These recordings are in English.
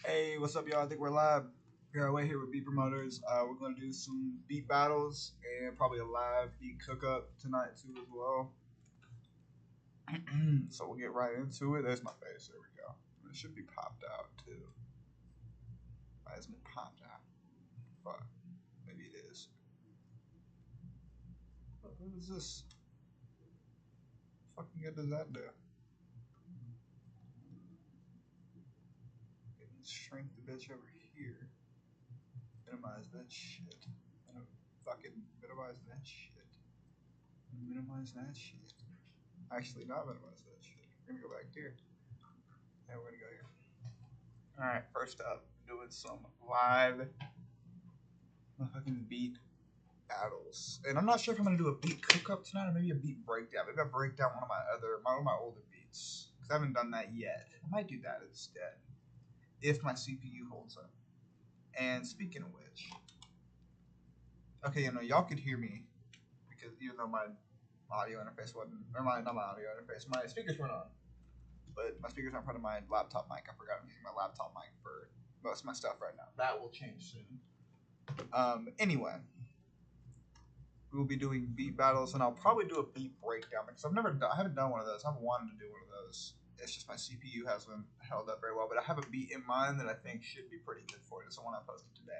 Hey, what's up, y'all? I think we're live. PROD here with Beatpromoters. We're gonna do some beat battles and probably a live beat cookup tonight too as well. So we'll get right into it. There's my face. There we go. It should be popped out too. Why isn't it popped out? Fuck. Maybe it is. What is this? Fucking good does that do? Shrink the bitch over here. Minimize that shit. Fucking minimize that shit. Minimize that shit. Actually, not minimize that shit. We're gonna go back here. And we're gonna go here. Alright, first up, doing some live motherfucking beat battles. And I'm not sure if I'm gonna do a beat cookup tonight or maybe a beat breakdown. Maybe I'll break down one of my older beats. Because I haven't done that yet. I might do that instead. If my CPU holds up. And speaking of which, okay, y'all could hear me because even though my audio interface wasn't, or not my audio interface, my speakers weren't on, but my speakers are in front of my laptop mic. I forgot I'm using my laptop mic for most of my stuff right now. That will change soon. Anyway, we will be doing beat battles, and I'll probably do a beat breakdown because I haven't done one of those. I've wanted to do one of those. It's just my CPU hasn't held up very well, but I have a beat in mind that I think should be pretty good for it. It's the one I posted today.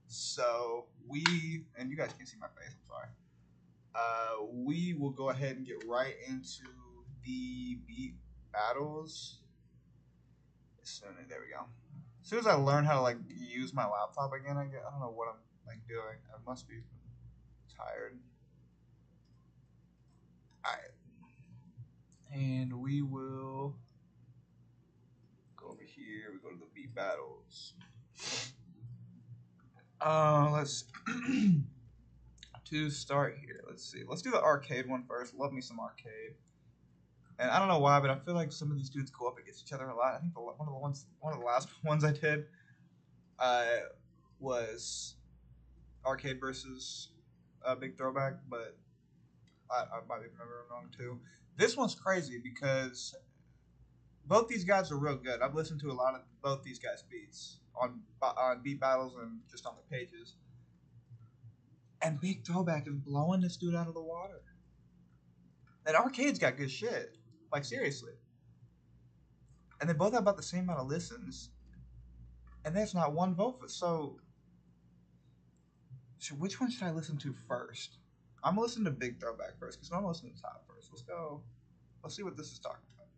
So and you guys can see my face, I'm sorry. We will go ahead and get right into the beat battles. There we go. As soon as I learn how to use my laptop again, I don't know what I'm doing. I must be tired. Alright. And we will go over here. We go to the beat battles. Let's to start here. Let's see. Let's do the arcade one first. Love me some arcade. And I don't know why, but I feel like some of these dudes go up against each other a lot. I think one of the last ones I did was arcade versus Big Throwback, but I might be remembering wrong too. This one's crazy because both these guys are real good. I've listened to a lot of both these guys' beats on beat battles and just on the pages. And Big Throwback is blowing this dude out of the water. And Arcade's got good shit. Like, seriously. And they both have about the same amount of listens. And there's not one vote for. So which one should I listen to first? I'm gonna listen to Big Throwback first because I'm gonna listen to the top first. Let's go. Let's see what this is talking about.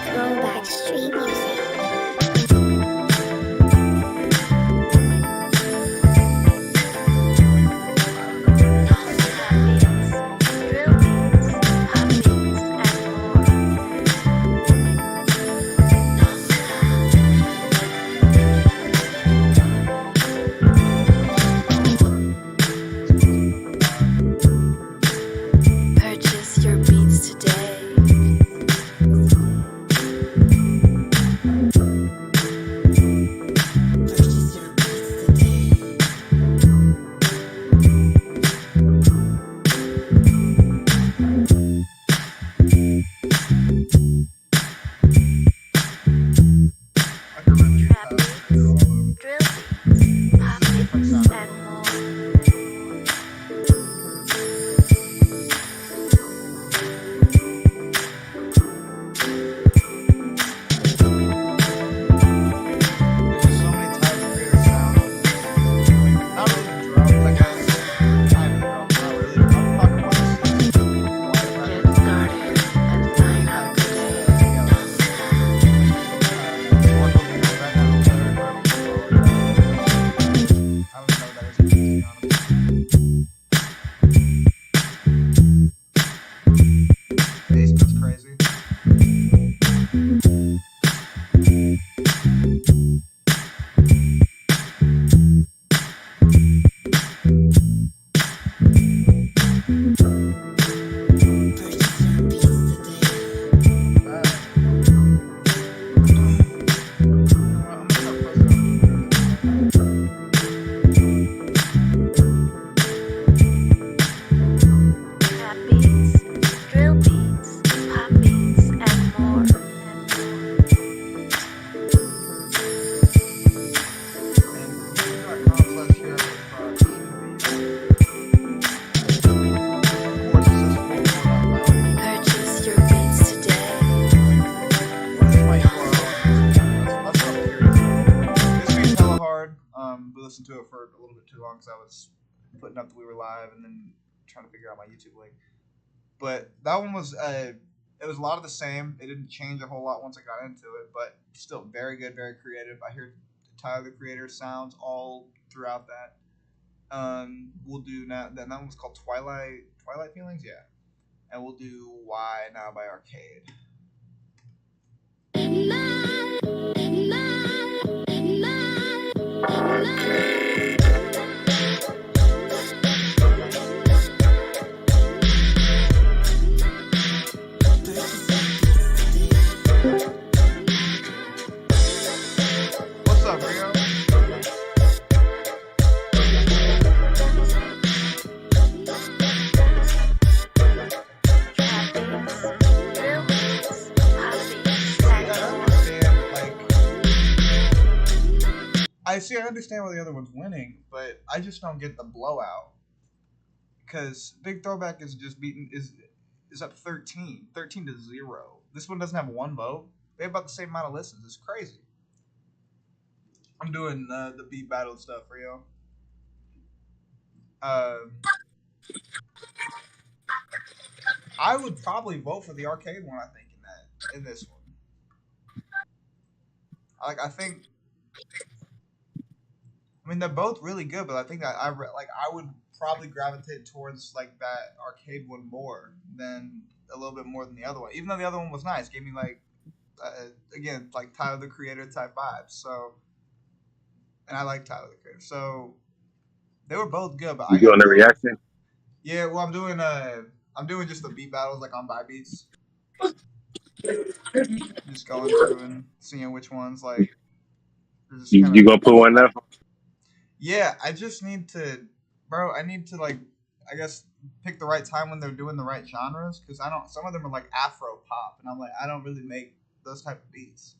Throwback street music. listened to it for a little bit too long because I was putting up that we were live and then trying to figure out my YouTube link. But that one was it was a lot of the same. It didn't change a whole lot once I got into it, but still very good, very creative. I hear Tyler the Creator sounds all throughout that. We'll do now. That one was called Twilight Feelings, yeah. And we'll do Why Now by Arcade. What's up, Rio? I understand why the other one's winning, but I just don't get the blowout. Because Big Throwback is just is up 13 to 0. This one doesn't have one vote. They have about the same amount of listens. It's crazy. I'm doing the beat battle stuff for you. I would probably vote for the arcade one. I think in this one. I think. I mean, they're both really good, but I think that I would probably gravitate towards like that arcade one more than a little bit more than the other one. Even though the other one was nice, gave me like again like Tyler the Creator type vibes. So, and I like Tyler the Creator, so they were both good. But you doing a reaction? Yeah, well, I'm doing just the beat battles like on Beats. Just going through and seeing which ones like. You gonna put one up? Yeah, I just need to, bro. I need to like, I guess pick the right time when they're doing the right genres because I don't. Some of them are like Afro pop, and I'm like, I don't really make those type of beats.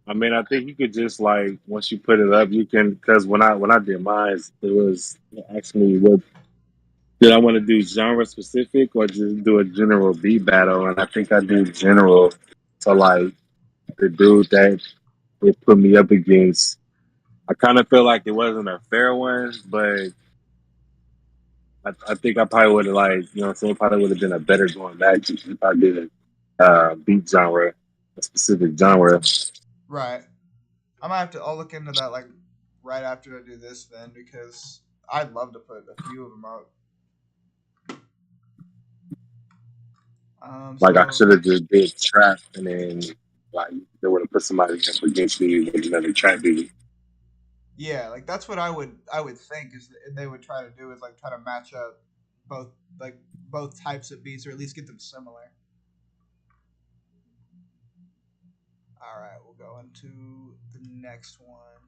I mean, I think you could just like once you put it up, you can because when I did mine, it was actually what did I want to do genre specific or just do a general beat battle, and I think I do general. So like the dude that it put me up against, I kind of feel like it wasn't a fair one, but I think I probably would have like you know what I'm saying probably would have been a better going match if I did a beat genre, a specific genre. Right. I'll look into that like right after I do this then because I'd love to put a few of them out. Like I should have just did trap and then like they would have put somebody up against me with another trap beat. Yeah, like that's what I would think is they would try to do is like try to match up both both types of beats or at least get them similar. All right, we'll go into the next one.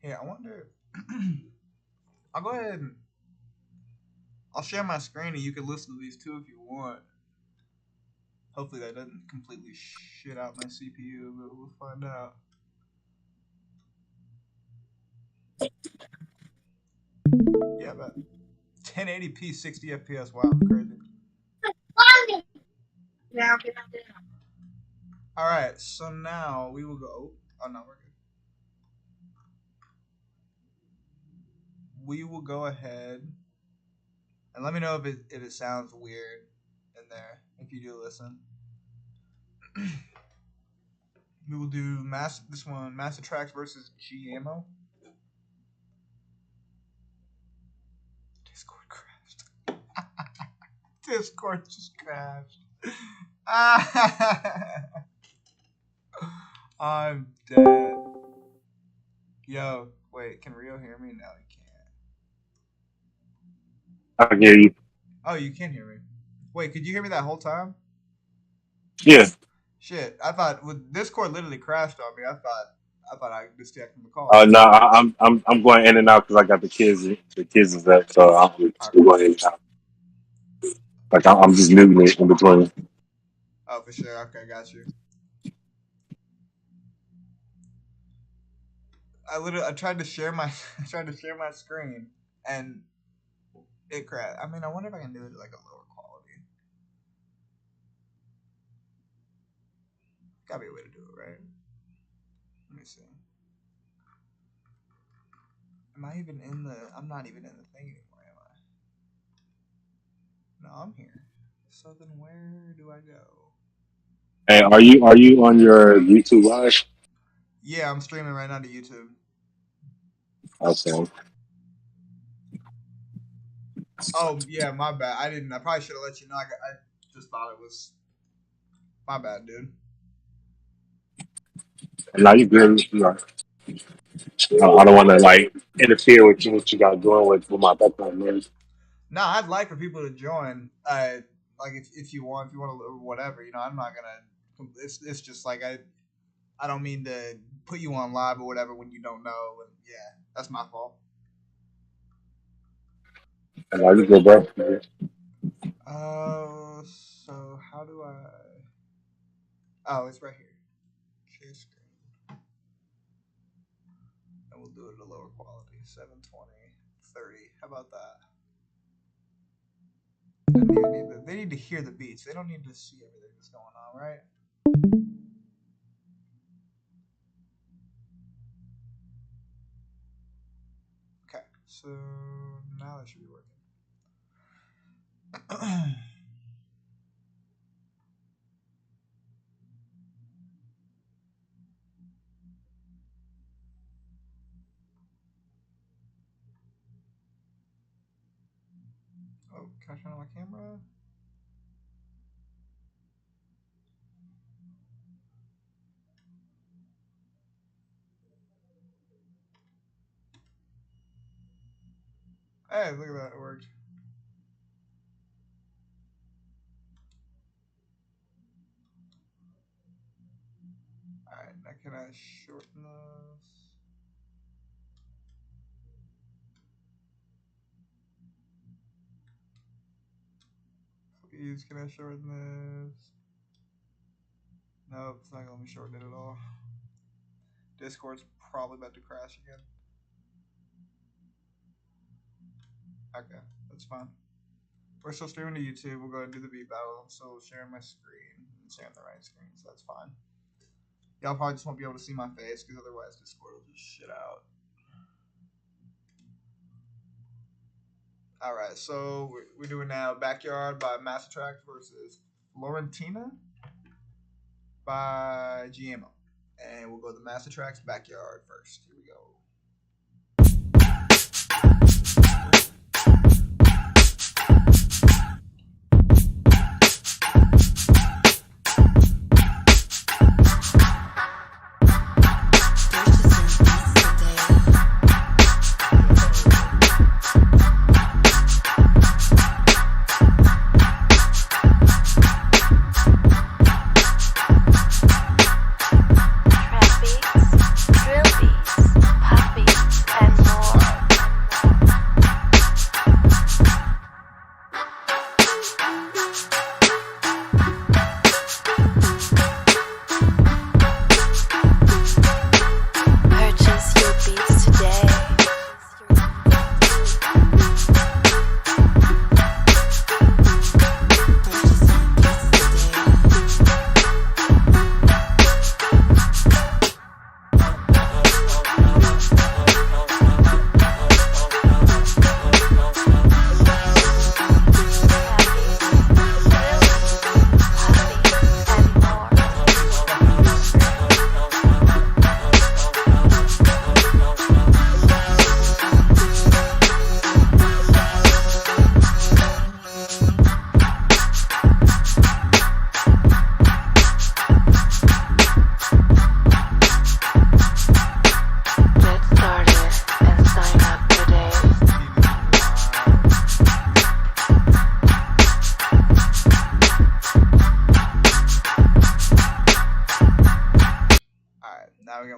Here, I wonder. I'll go ahead and I'll share my screen and you can listen to these two if you want. Hopefully that doesn't completely shit out my CPU, but we'll find out. Yeah, but 1080p, 60 FPS. Wow, crazy. All right, so now we will go. Oh no, we're good. We will go ahead and let me know if it sounds weird in there if you do listen. We will do Master Tracks versus GMO. Discord crashed. Discord just crashed. I'm dead. Yo, wait, can Rio hear me? No, he I can hear you. Oh, you can hear me. Wait, could you hear me that whole time? Yeah. Shit, I thought Discord literally crashed on me. I thought I disconnected from the call. No, I'm going in and out because I got the kids. The kids is up, so I'm going in and out. Like I'm just muting it in between. Oh, for sure. Okay, got you. I tried to share my screen and it crashed. I mean, I wonder if I can do it at like a lower quality. Gotta be a way to do it, right? Let me see. Am I even in the? I'm not even in the thing anymore, am I? No, I'm here. So then where do I go? Hey, are you on your YouTube live? Yeah, I'm streaming right now to YouTube. Okay. Oh yeah, my bad. I didn't. I probably should have let you know. I just thought it was my bad, dude. Now you good. I don't want to like interfere with what you got going with my background noise. No, I'd like for people to join. Like if you want to or whatever. You know, I'm not gonna. It's just like I don't mean to put you on live or whatever when you don't know. And yeah, that's my fault. And now you good, bro. So how do I? Oh, it's right here. Share screen. And we'll do it at a lower quality, 720, 30. How about that? They need to hear the beats. They don't need to see everything that's going on, right? Okay, so now that should be working. Oh, can I turn on my camera? Hey, look at that, it worked. Alright, now can I shorten this? Please, can I shorten this? Nope, it's not gonna let me shorten it at all. Discord's probably about to crash again. Okay, that's fine. We're still streaming to YouTube. We'll go ahead and do the beat battle. I'm still sharing my screen and sharing the right screen, so that's fine. Y'all probably just won't be able to see my face because otherwise Discord will just shit out. Alright, so we're doing now Backyard by Master Tracks versus Florentina by GMO. And we'll go to the Master Tracks Backyard first. Here we go.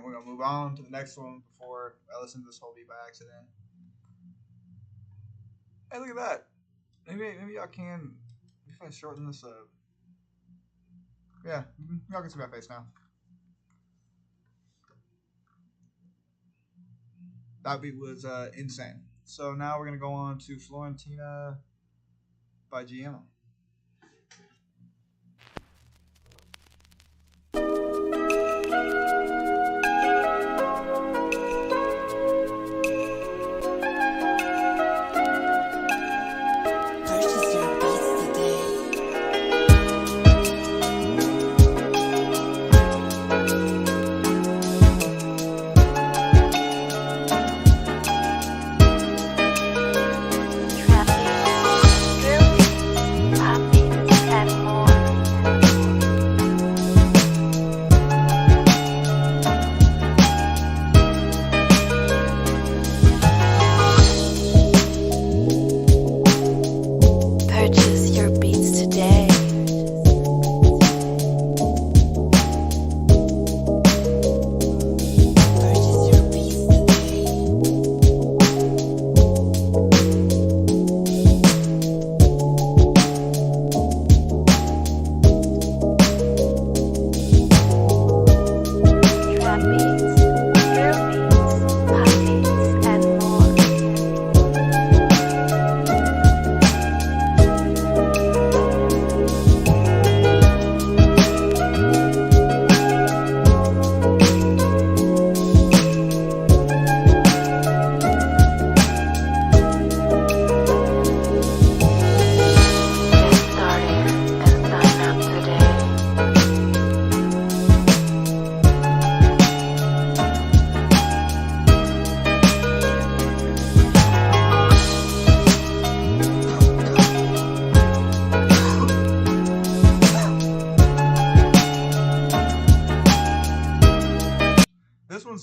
We're gonna move on to the next one before I listen to this whole beat by accident. Hey, look at that. Maybe y'all can. If I shorten this up, yeah, y'all can see my face now. That beat was insane. So now we're gonna go on to Florentina by GMO.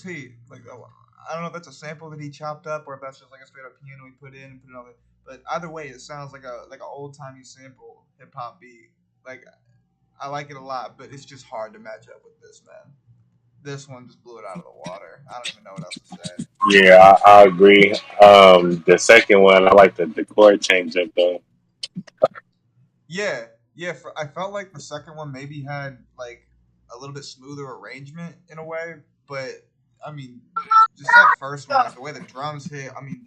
was he? Like, I don't know if that's a sample that he chopped up or if that's just like a straight up piano he put in and put it on it. But either way, it sounds like an old timey sample hip hop beat. Like, I like it a lot, but it's just hard to match up with this, man. This one just blew it out of the water. I don't even know what else to say. Yeah, I agree. The second one, I like the chord change up though. Yeah, yeah. I felt like the second one maybe had like a little bit smoother arrangement in a way, but I mean, just that first one, like the way the drums hit. I mean,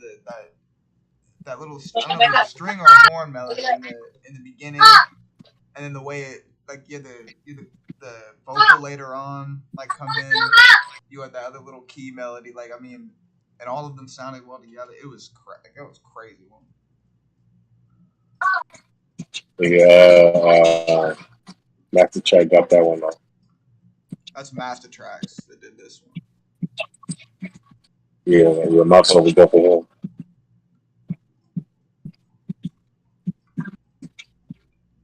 that little I don't know if it was a string or a horn melody in the beginning, and then the way it like the vocal later on like come in. You had that other little key melody, like I mean, and all of them sounded well together. It was crazy one. Yeah, Master Track got that one off. That's Master Tracks that did this one. Yeah, my phone was go for him.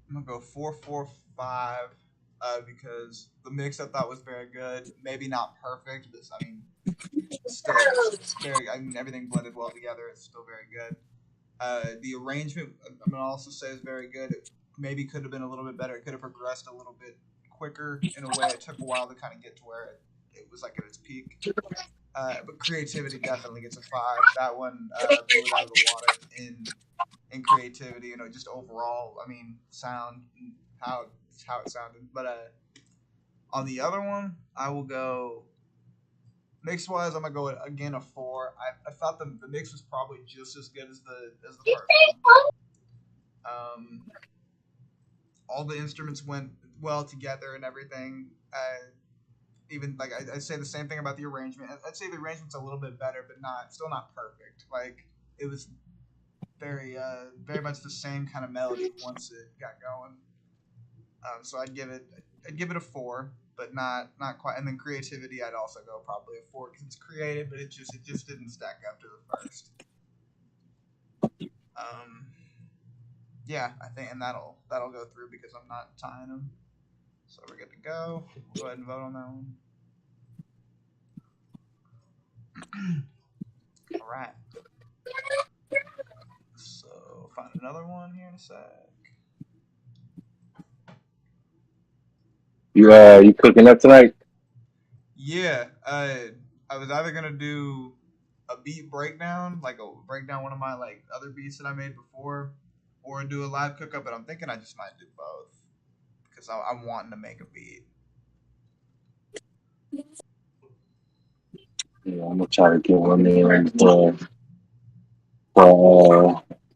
I'm gonna go 4-4-5 because the mix I thought was very good. Maybe not perfect, but I mean, still very. I mean, everything blended well together. It's still very good. The arrangement, I'm gonna also say, is very good. It maybe could have been a little bit better. It could have progressed a little bit quicker in a way. It took a while to kind of get to where it was like at its peak. But creativity definitely gets a 5. That one blew it out of the water in creativity. You know, just overall. I mean, sound, how it sounded. But on the other one, I will go. Mix wise, I'm gonna go again a 4. I thought the mix was probably just as good as the first one. All the instruments went well together and everything. Even like I'd say the same thing about the arrangement. I'd say the arrangement's a little bit better, but still not perfect. Like it was very much the same kind of melody once it got going. So I'd give it a 4. But not quite. And then creativity, I'd also go probably a 4 because it's creative, but it just didn't stack up to the first. Yeah, I think, and that'll go through because I'm not tying them. So we're good to go. We'll go ahead and vote on that one. All right. So find another one here in a sec. You cooking up tonight? Yeah, I was either gonna do a beat breakdown, like a breakdown one of my like other beats that I made before, or do a live cookup. But I'm thinking I just might do both because I'm wanting to make a beat. Yeah, I'm gonna try to get one in.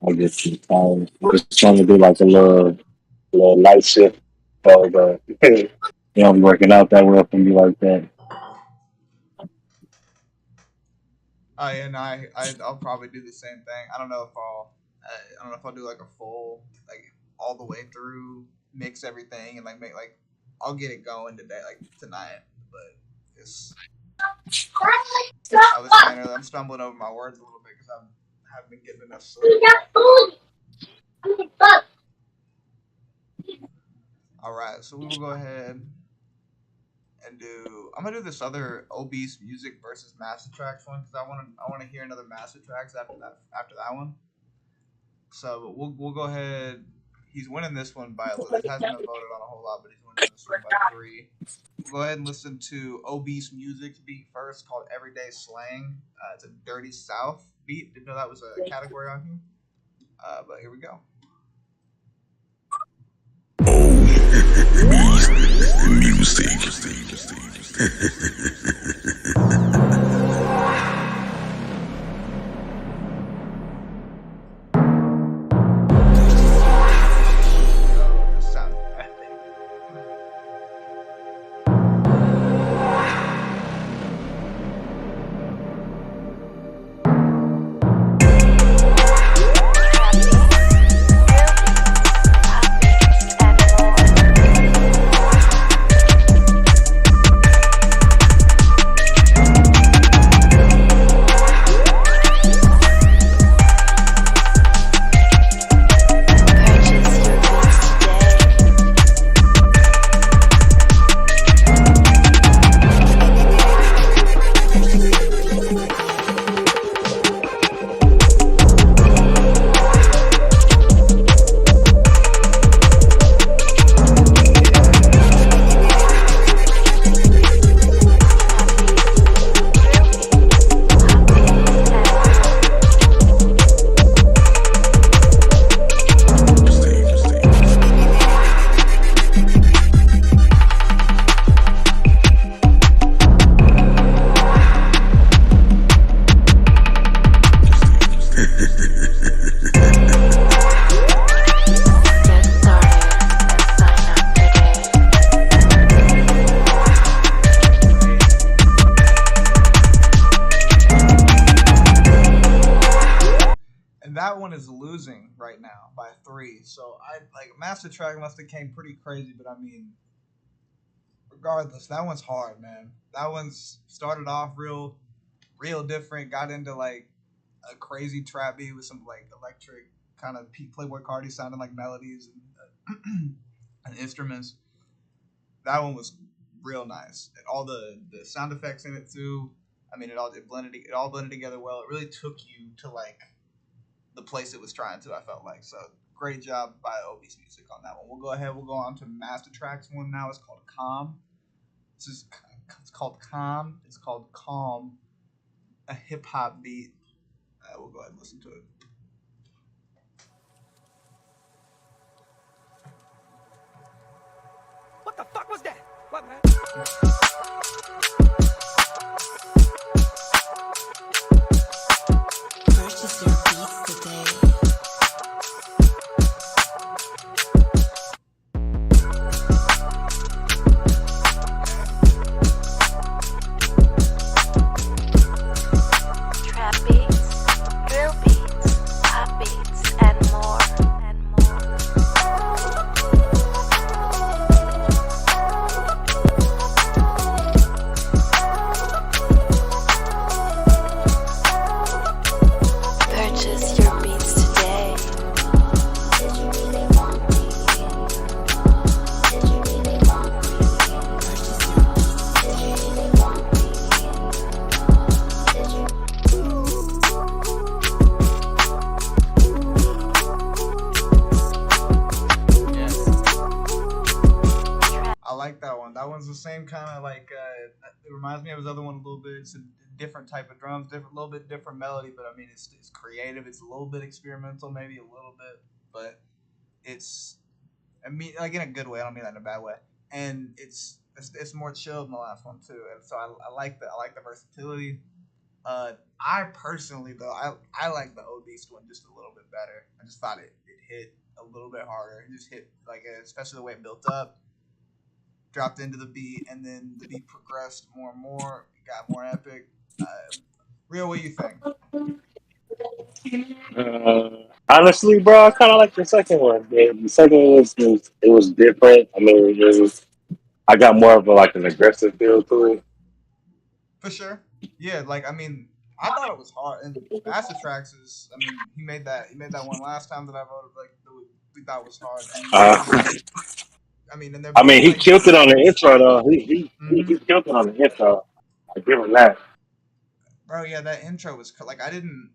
I guess some time. I'm just trying to do like a little night shift. So, you know, I'm working out that well for me like that. And I'll probably do the same thing. I don't know if I'll do like a full like all the way through, mix everything and like make like I'll get it going today, like tonight. But it's I was saying earlier, I'm stumbling over my words a little bit because I haven't been getting enough sleep. All right, so we will go ahead and I'm gonna do this other obese music versus Master Tracks one because I want to hear another Master Tracks after that one. So we'll go ahead. He's winning this one by a little. It hasn't been voted on a whole lot, but he's winning this one by 3. We'll go ahead and listen to obese music's beat first, called Everyday Slang. It's a Dirty South beat. Didn't know that was a category on here. But here we go. Music. losing right now by 3. So I like Master Track must have came pretty crazy, but I mean, regardless, that one's hard, man. That one's started off real different. Got into like a crazy trap beat with some like electric kind of Playboy Cardi sounding like melodies and instruments. That one was real nice. And all the sound effects in it too. I mean, it all blended together well. It really took you to like the place it was trying to. I felt like so. Great job by Obese Music on that one. We'll go ahead. We'll go on to Master Track's one now. It's called Calm. It's called Calm. It's called Calm. A hip hop beat. We'll go ahead and listen to it. What the fuck was that? What, man? Purchase your beats today. Trap beats, drill beats, pop beats, and more. Purchase your beats today. Did you really want me? Did you really want me? Purchase your beats Did you today. really want me? Did you? I like that one. That one's the same kind of like. It reminds me of his other one a little bit. It's a different type of drums, little bit different melody, but I mean it's creative. It's a little bit experimental, maybe a little bit, but it's. I mean, like in a good way. I don't mean that in a bad way. And it's more chilled than the last one too. And so I like the versatility. I personally though I like the Obese one just a little bit better. I just thought it hit a little bit harder. It just hit like especially the way it built up, dropped into the beat, and then the beat progressed more and more. It got more epic. Real, what do you think? Honestly, bro, I kind of like the second one. The second one was different. I mean, I got more of an aggressive feel to it. For sure. Yeah, like I mean, I thought it was hard. And Master Tracks is, I mean, he made that one last time that I voted like we thought was hard. And I mean, and they're I both mean, he like killed it on the intro though. mm-hmm. He killed it on the intro. I give him that. Bro, yeah, that intro was like I didn't.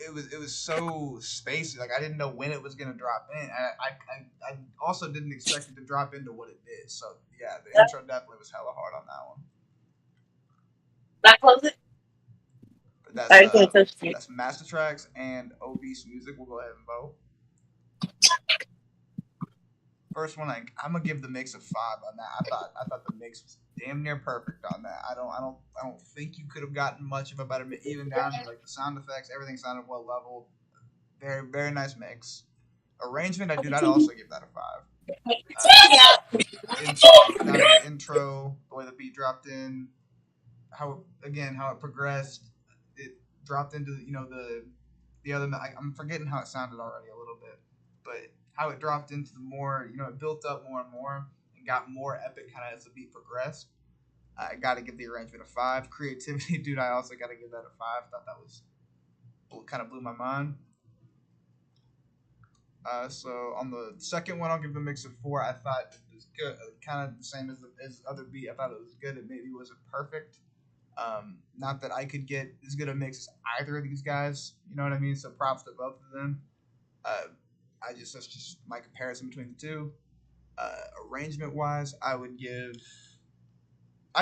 It was so spacey. Like I didn't know when it was gonna drop in. I also didn't expect it to drop into what it did. So yeah, the intro definitely was hella hard on that one. Not close it. But that's Master Tracks and Obese Music. We'll go ahead and vote. First one, I'm gonna give the mix a 5 on that. I thought the mix was damn near perfect on that. I don't think you could have gotten much of a better mix, even down to like the sound effects. Everything sounded well leveled. Very very nice mix. Arrangement, I'd also give that a 5. The intro, the way the beat dropped in, how it progressed, it dropped into the other. I'm forgetting how it sounded already a little bit, but how it dropped into the more, it built up more and more and got more epic kind of as the beat progressed. I got to give the arrangement a 5. Creativity, dude, I also got to give that a 5. Thought that was kind of blew my mind. So on the second one, I'll give the mix a 4. I thought it was good, kind of the same as the other beat. I thought it was good. It maybe wasn't perfect. Not that I could get as good a mix as either of these guys. You know what I mean? So props to both of them. That's just my comparison between the two. Arrangement wise, I'd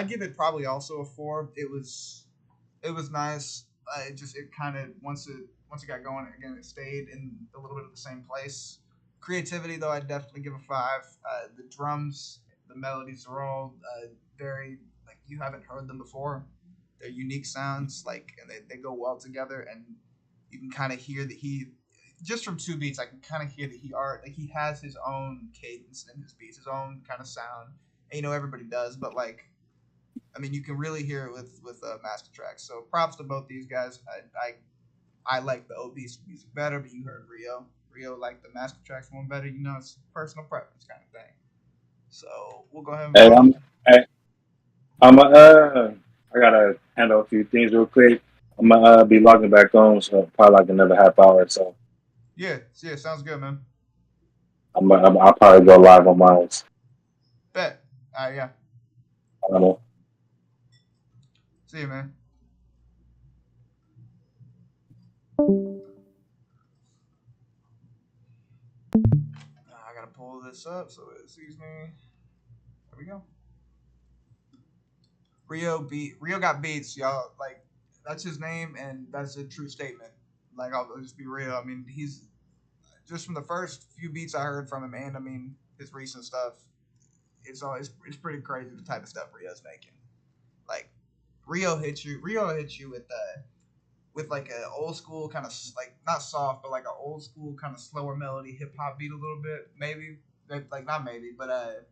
give it probably also a 4. It was nice. It kind of once it got going again, it stayed in a little bit of the same place. Creativity though, I'd definitely give a 5. The drums, the melodies are all very like you haven't heard them before. They're unique sounds, like, and they go well together, and you can kind of hear that just from 2 beats, I can kind of hear that he has his own cadence in his beats, his own kind of sound. And everybody does, but like, I mean, you can really hear it with Master Tracks. So props to both these guys. I like the obese music better, but you heard Rio. Rio liked the Master Tracks one better. You know, it's personal preference kind of thing. So we'll go ahead and Hey, vote. I gotta handle a few things real quick. I'm gonna be logging back on, so probably like another half hour or so. Yeah, sounds good, man. I'll probably go live on mine. Bet. Yeah. I don't know. See you, man. I gotta pull this up so it sees me. There we go. RioGotBeats, y'all. Like, that's his name, and that's a true statement. Like, I'll just be real. I mean, he's just from the first few beats I heard from him, and I mean his recent stuff. It's pretty crazy the type of stuff Rio's making. Like, Rio hits you with like a old school kind of like not soft, but like an old school kind of slower melody hip hop beat a little bit, maybe like not maybe, but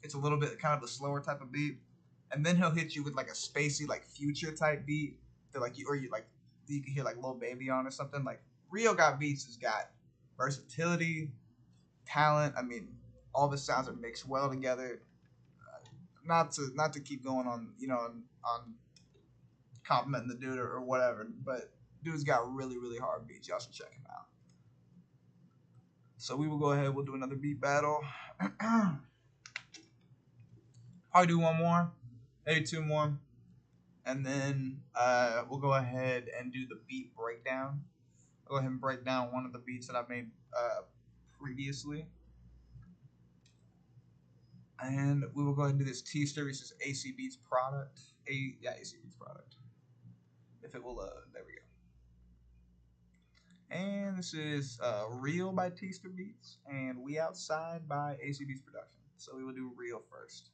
it's a little bit kind of a slower type of beat, and then he'll hit you with like a spacey like Future type beat that like you can hear like Lil Baby on or something. Like RioGotBeats has got versatility, talent. I mean, all of his sounds are mixed well together. Not to keep going on on complimenting the dude or whatever, but dude's got really, really hard beats. Y'all should check him out. So we will go ahead. We'll do another beat battle. I'll do one more, maybe two more, and then we'll go ahead and do the beat breakdown. I'll go ahead and break down one of the beats that I made previously. And we will go ahead and do this T-Stir versus AC Beats product. AC Beats product. If it will, there we go. And this is Real by T-Stir Beats and We Outside by AC Beats Production. So we will do Real first.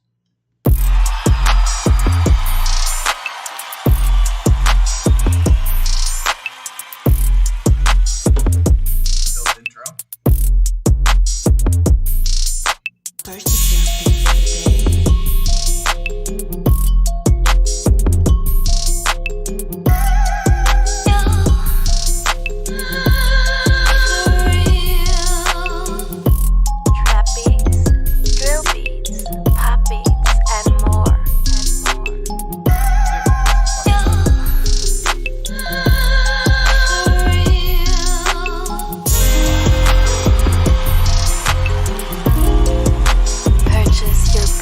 Build intro. Purchase your beats today. Trap beats, drill beats, pop beats, and more. Purchase your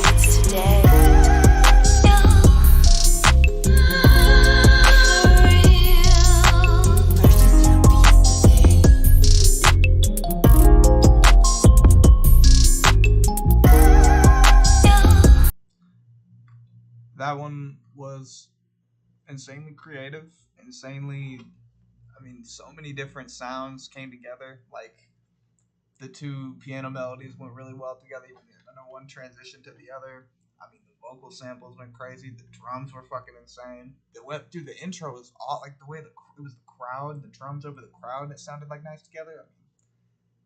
beats today. Purchase your beats today. That one was insanely creative, so many different sounds came together. Like, the two piano melodies went really well together. One transition to the other. I mean, the vocal samples went crazy. The drums were fucking insane. The intro was all like the way it was the crowd, the drums over the crowd. It sounded like nice together. I mean,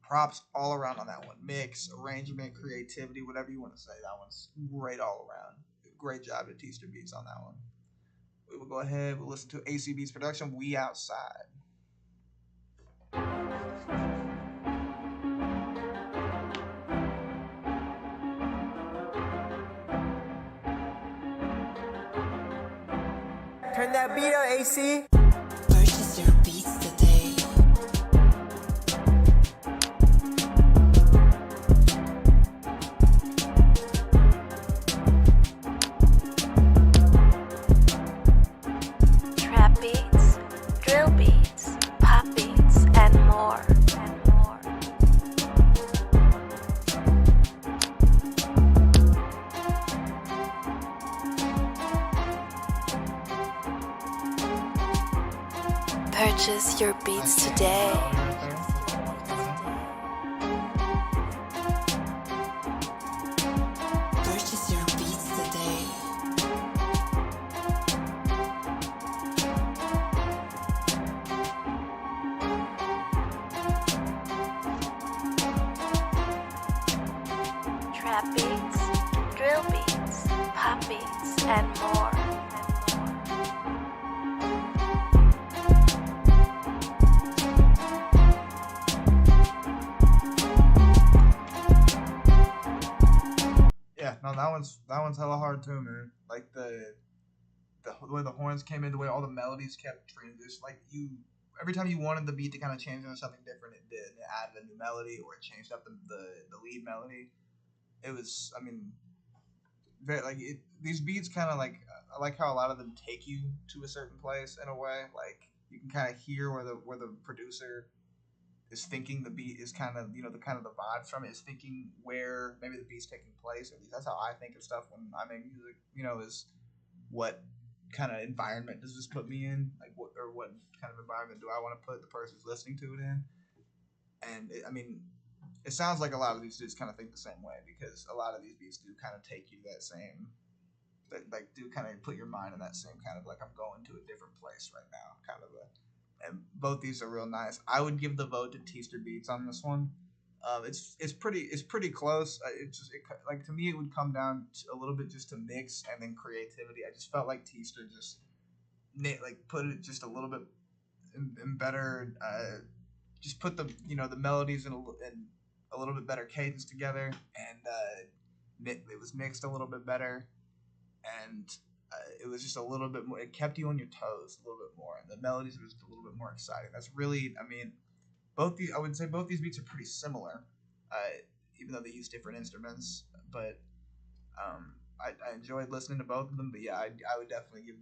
props all around on that one. Mix, arrangement, creativity, whatever you want to say. That one's great all around. Great job to T-Stir Beats on that one. We will go ahead. We'll listen to AC Beats production. We Outside. Turn that beat up, AC. Purchase your beats today. Trap beats, drill beats, pop beats, and more. Purchase your beats today. Purchase your beats today. Trap beats, drill beats, pop beats, and more. Yeah, no, that one's hella hard too, man. Like the way the horns came in, the way all the melodies kept transition. Like every time you wanted the beat to kind of change into something different, it did. It added a new melody or it changed up the lead melody. It was, I mean, very, like these beats kind of like I like how a lot of them take you to a certain place in a way. Like you can kind of hear where the producer is thinking the beat is kind of the kind of the vibes from it is thinking where maybe the beat's taking place. At least that's how I think of stuff when I make music. Is what kind of environment does this put me in? Like what kind of environment do I want to put the person who's listening to it in? And I mean, it sounds like a lot of these dudes kind of think the same way because a lot of these beats do kind of take you to that same, like do kind of put your mind in that same kind of like I'm going to a different place right now kind of a. And both these are real nice. I would give the vote to Teaster Beats on this one. It's pretty close. Like to me, it would come down to a little bit just to mix and then creativity. I just felt like Teaster just like put it just a little bit in better. Just put the the melodies in a little bit better cadence together, and it was mixed a little bit better, and it was just a little bit more. It kept you on your toes a little bit more, and the melodies were just a little bit more exciting. That's really, I mean, I would say both these beats are pretty similar, even though they use different instruments. But I enjoyed listening to both of them. But yeah, I would definitely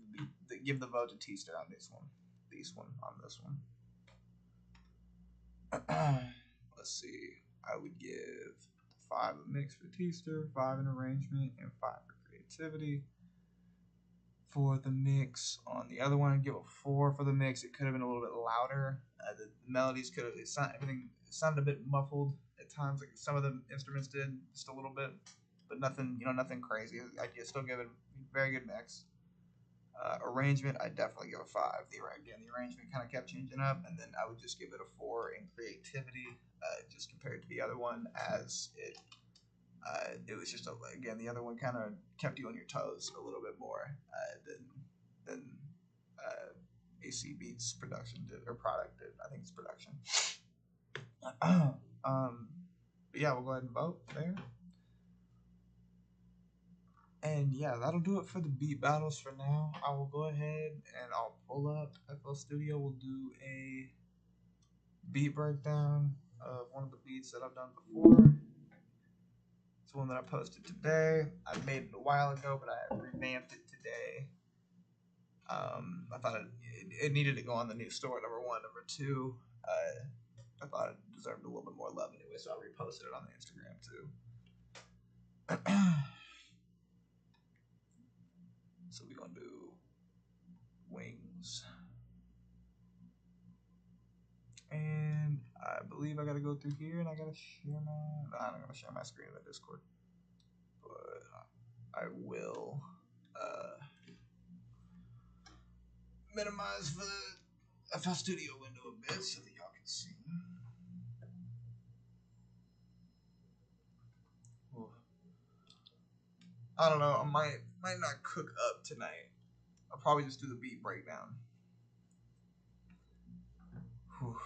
give the vote to Teaster on this one. On this one. Let's see. I would give 5 a mix for Teaster, 5 in arrangement, and 5 for creativity. For the mix on the other one, I'd give a 4 for the mix. It could have been a little bit louder. The melodies could have everything sounded a bit muffled at times. Like some of the instruments did just a little bit, but nothing crazy. I'd still give it a very good mix. Arrangement, I'd definitely give a 5. The arrangement kind of kept changing up, and then I would just give it a 4 in creativity, just compared to the other one, as it was just again the other one kind of kept you on your toes a little bit more than AC Beats production did or product did. I think it's production. But yeah, we'll go ahead and vote there. And yeah, that'll do it for the beat battles for now. I will go ahead and I'll pull up FL Studio. We'll do a beat breakdown of one of the beats that I've done before. It's one that I posted today. I made it a while ago, but I revamped it today. I thought it needed to go on the new store, number 1. Number 2, I thought it deserved a little bit more love anyway, so I reposted it on the Instagram too. So we're gonna do Wings. And I believe I gotta go through here and I gotta share I'm not gonna share my screen in the Discord. But I will minimize the FL Studio window a bit so that y'all can see. Ooh. I don't know, I might not cook up tonight. I'll probably just do the beat breakdown. Whew.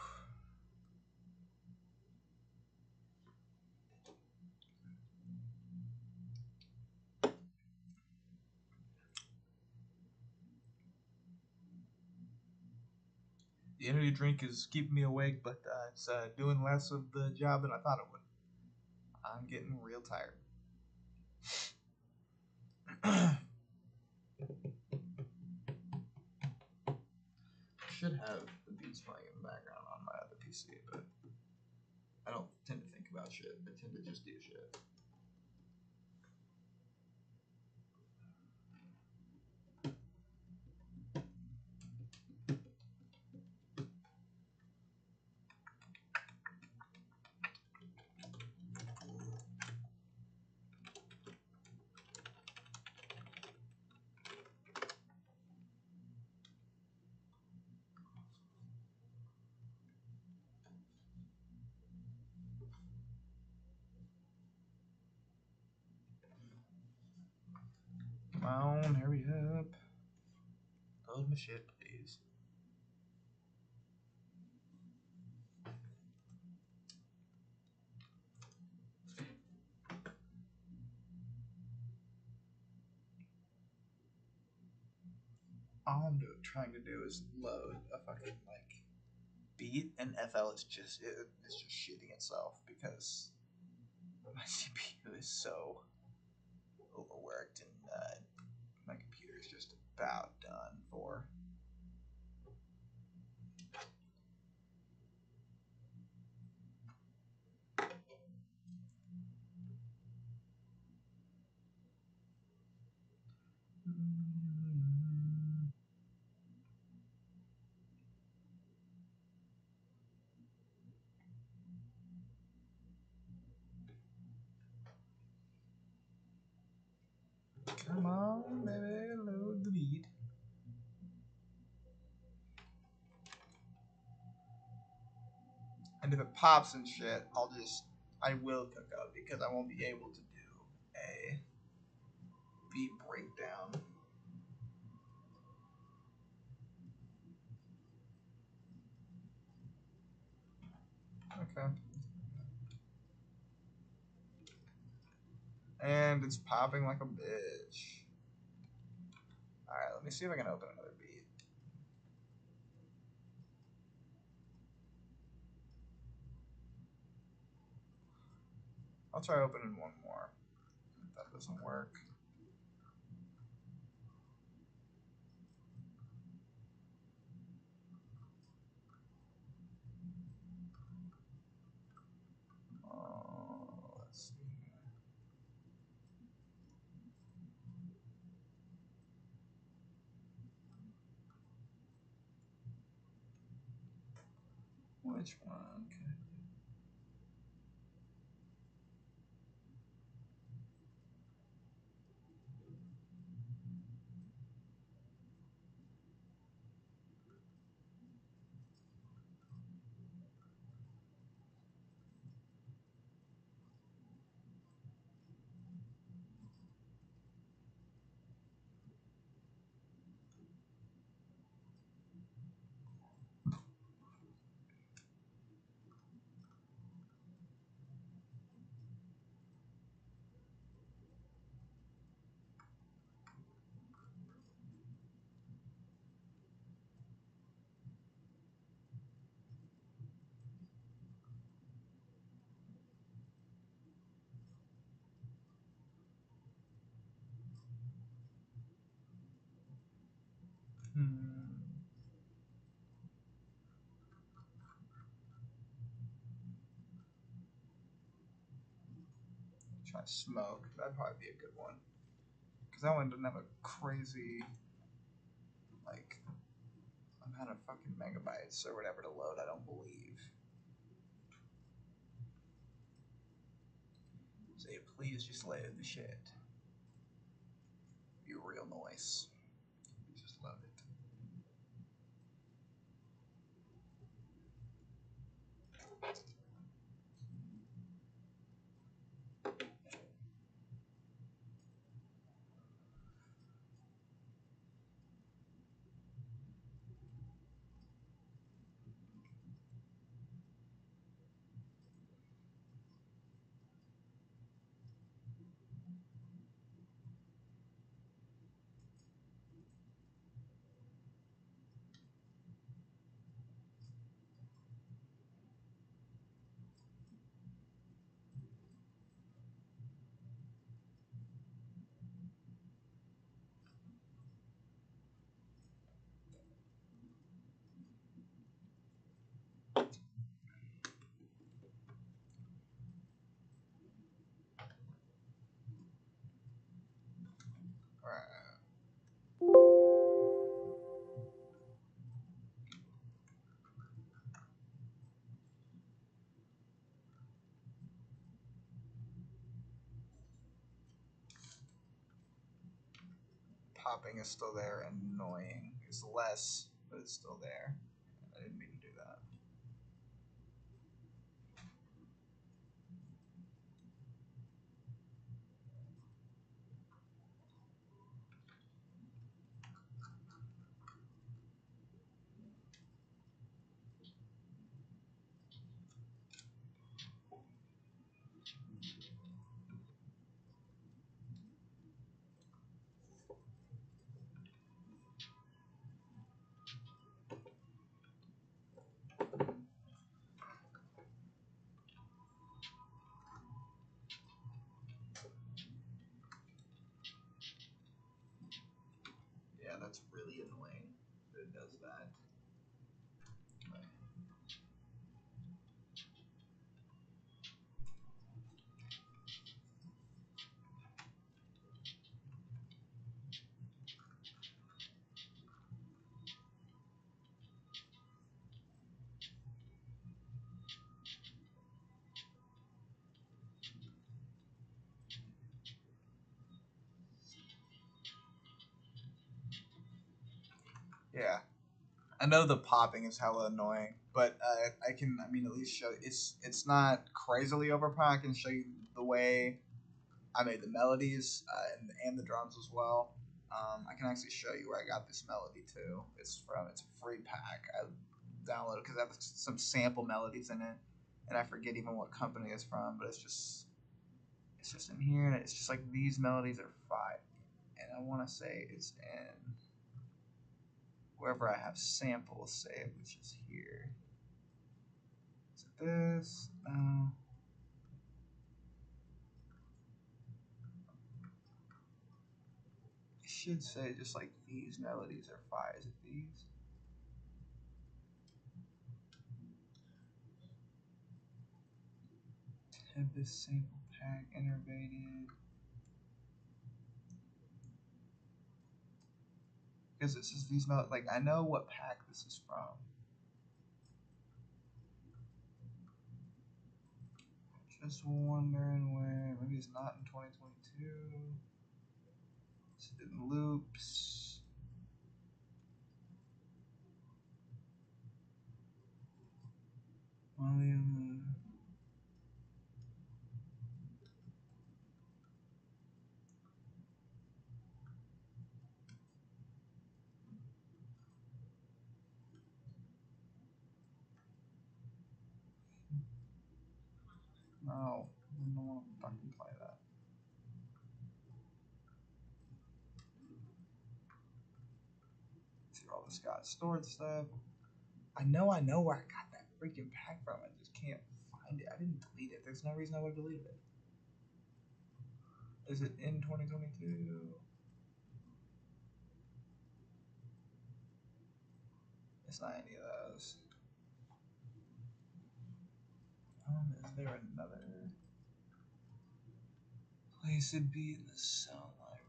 The energy drink is keeping me awake, but it's doing less of the job than I thought it would. I'm getting real tired. Should have the beats playing in the background on my other PC, but I don't tend to think about shit. I tend to just do shit. Come on, hurry up. Load my shit, please. all I'm trying to do is load a fucking like beat, and FL is just it's just shitting itself because my CPU is so overworked and my computer is just about done for. Come on, baby, load the beat. And if it pops and shit, I will cook up because I won't be able to do a beat breakdown. Okay. And it's popping like a bitch. Alright, let me see if I can open another beat. I'll try opening one more. If that doesn't work. Let's see. Which one can I do? Try smoke. That'd probably be a good one. Because that one doesn't have a crazy, like, amount of fucking megabytes or whatever to load, I don't believe. So yeah, please just load the shit. Be real noise. Just load it. Alright. Popping is still there, and annoying is less, but it's still there. I didn't mean to do that. it's really annoying that it does that. Yeah, I know the popping is hella annoying, but I can, I mean, at least show it's not crazily overpowered. I can show you the way I made the melodies and the drums as well. I can actually show you where I got this melody too. It's a free pack I downloaded because I have some sample melodies in it, and I forget even what company it's from, but it's just in here, and it's just like these melodies are fire, and I want to say it's in wherever I have samples saved, which is here. Is it this? No. It should say just like these melodies are fire. Is it these? Tempest sample pack innervated. Because it says these melodies. Like I know what pack this is from. Just wondering where. Maybe it's not in 2022. It's in loops. Volume. No, I don't want to fucking play that. See all this got stored stuff. I know where I got that freaking pack from. I just can't find it. I didn't delete it. There's no reason I would delete it. Is it in 2022? It's not any of those. Is there another place it'd be in the sound library?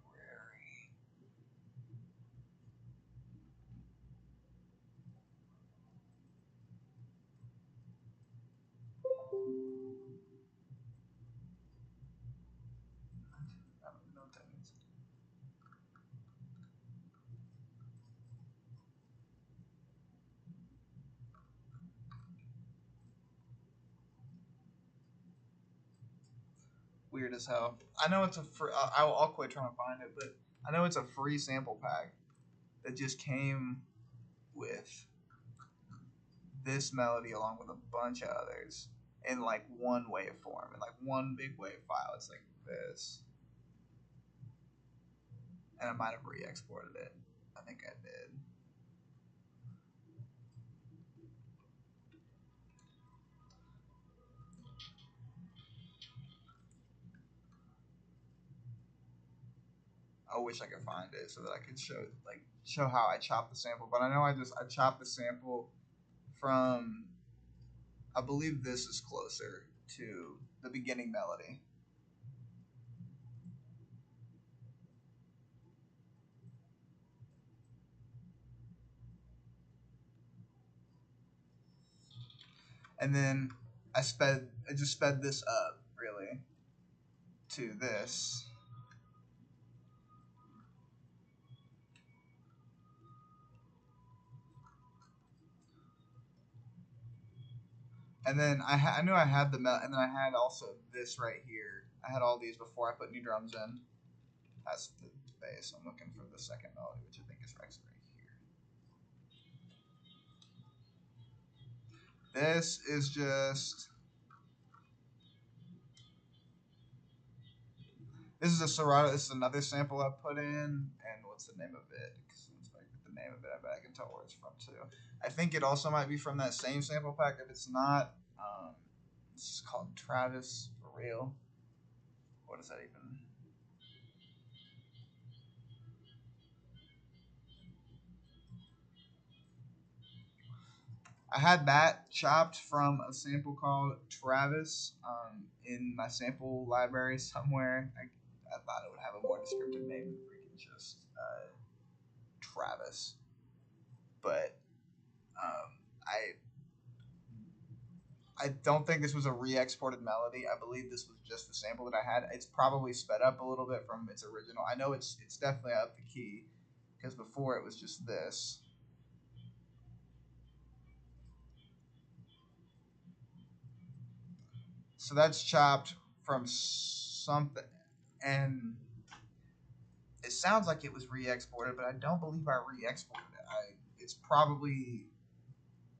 I don't know what that means. Weird as hell. I know it's a free. I'll quit trying to find it, but I know it's a free sample pack that just came with this melody along with a bunch of others in like one waveform, in like one big wave file. It's like this. And I might have re-exported it. I think I did. I wish I could find it so that I could show how I chopped the sample. But I know I chopped the sample from, I believe this is closer to the beginning melody. And then I just sped this up really to this. And then I knew I had and then I had also this right here. I had all these before I put new drums in. That's the bass. I'm looking for the second melody, which I think is Rex right here. This is just. This is a Serato. This is another sample I put in, and what's the name of it? Because once I get the name of it, I bet I can tell where it's from too. I think it also might be from that same sample pack. If it's not, it's called Travis for real. What is that even? I had that chopped from a sample called Travis in my sample library somewhere. I thought it would have a more descriptive name than freaking just Travis. But I don't think this was a re-exported melody. I believe this was just the sample that I had. It's probably sped up a little bit from its original. I know it's definitely up the key because before it was just this. So that's chopped from something, and it sounds like it was re-exported, but I don't believe I re-exported it. It's probably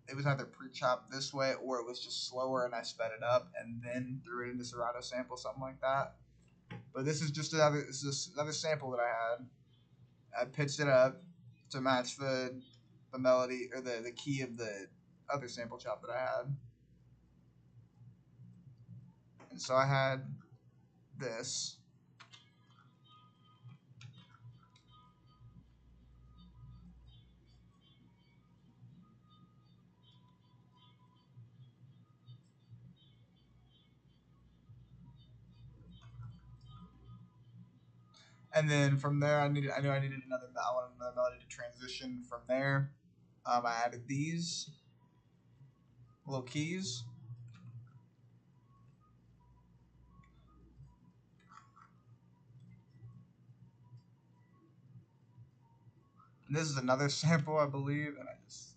it was either pre-chopped this way or it was just slower and I sped it up and then threw it into Serato sample, something like that. But this is just another sample that I had. I pitched it up to match the melody or the key of the other sample chop that I had. And so I had this. And then from there, I knew I needed another melody to transition from there. I added these little keys. And this is another sample, I believe, and I just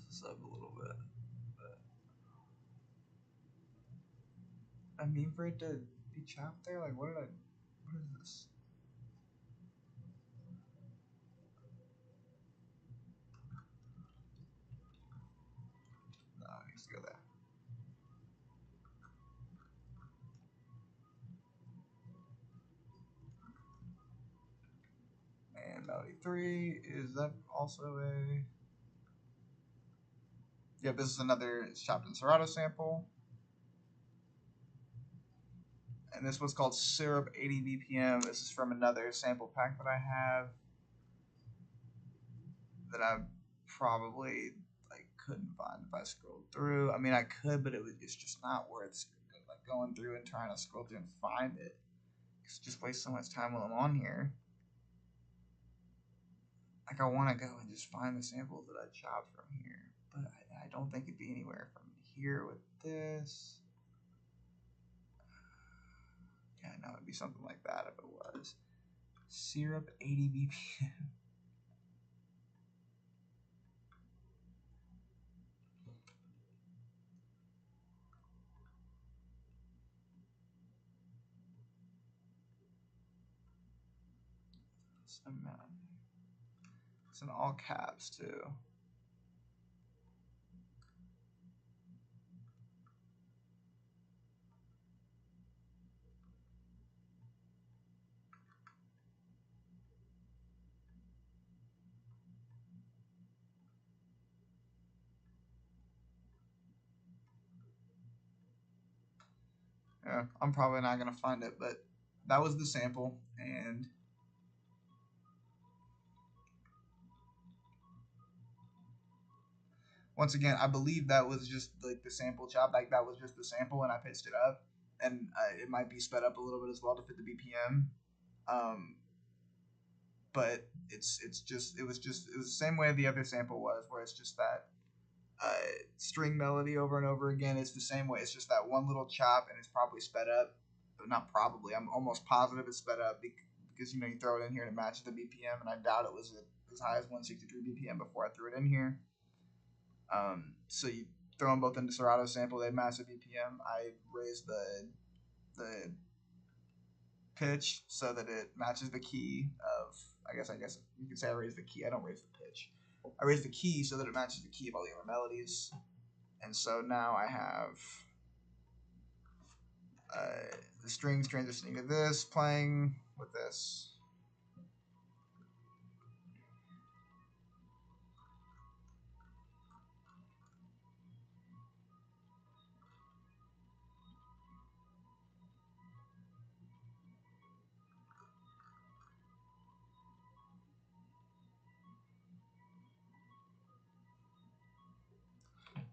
this up a little bit. But I mean, for it to be chopped there, like what is this? No, it needs to go there. And melody 3, is that also a... Yep, this is another, it's chopped in Serato sample. And this one's called Syrup 80 BPM. This is from another sample pack that I have that I probably like couldn't find if I scrolled through. I mean, I could, but it's just not worth like going through and trying to scroll through and find it. It's just waste so much time while I'm on here. Like I want to go and just find the samples that I chopped from here, but I don't think it'd be anywhere from here with this. Yeah, no, it'd be something like that if it was. Syrup 80 BPM. It's in all caps too. Yeah, I'm probably not gonna find it, but that was the sample, and once again, I believe that was just like the sample chop, like that was just the sample, and I pitched it up, and it might be sped up a little bit as well to fit the BPM, but it was the same way the other sample was, where it's just that string melody over and over again. It's the same way. It's just that one little chop, and it's probably sped up. But not probably. I'm almost positive it's sped up because you throw it in here and it matches the BPM, and I doubt it was as high as 163 BPM before I threw it in here. So you throw them both into Serato sample, they match the BPM. I raised the pitch so that it matches the key of. I guess you could say I raised the key. I don't raise the pitch. I raised the key so that it matches the key of all the other melodies. And so now I have the strings transitioning to this, playing with this.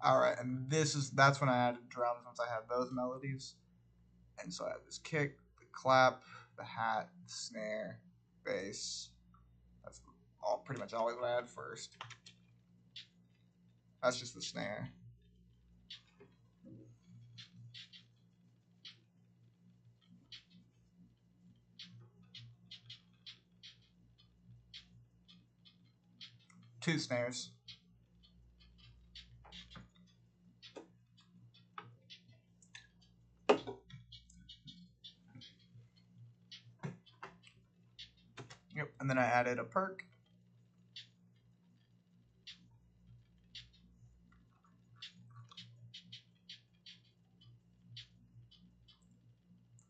All right, and that's when I added drums once I had those melodies. And so I have this kick, the clap, the hat, the snare, bass. That's all pretty much always what I add first. That's just the snare. Two snares. Yep, and then I added a perk.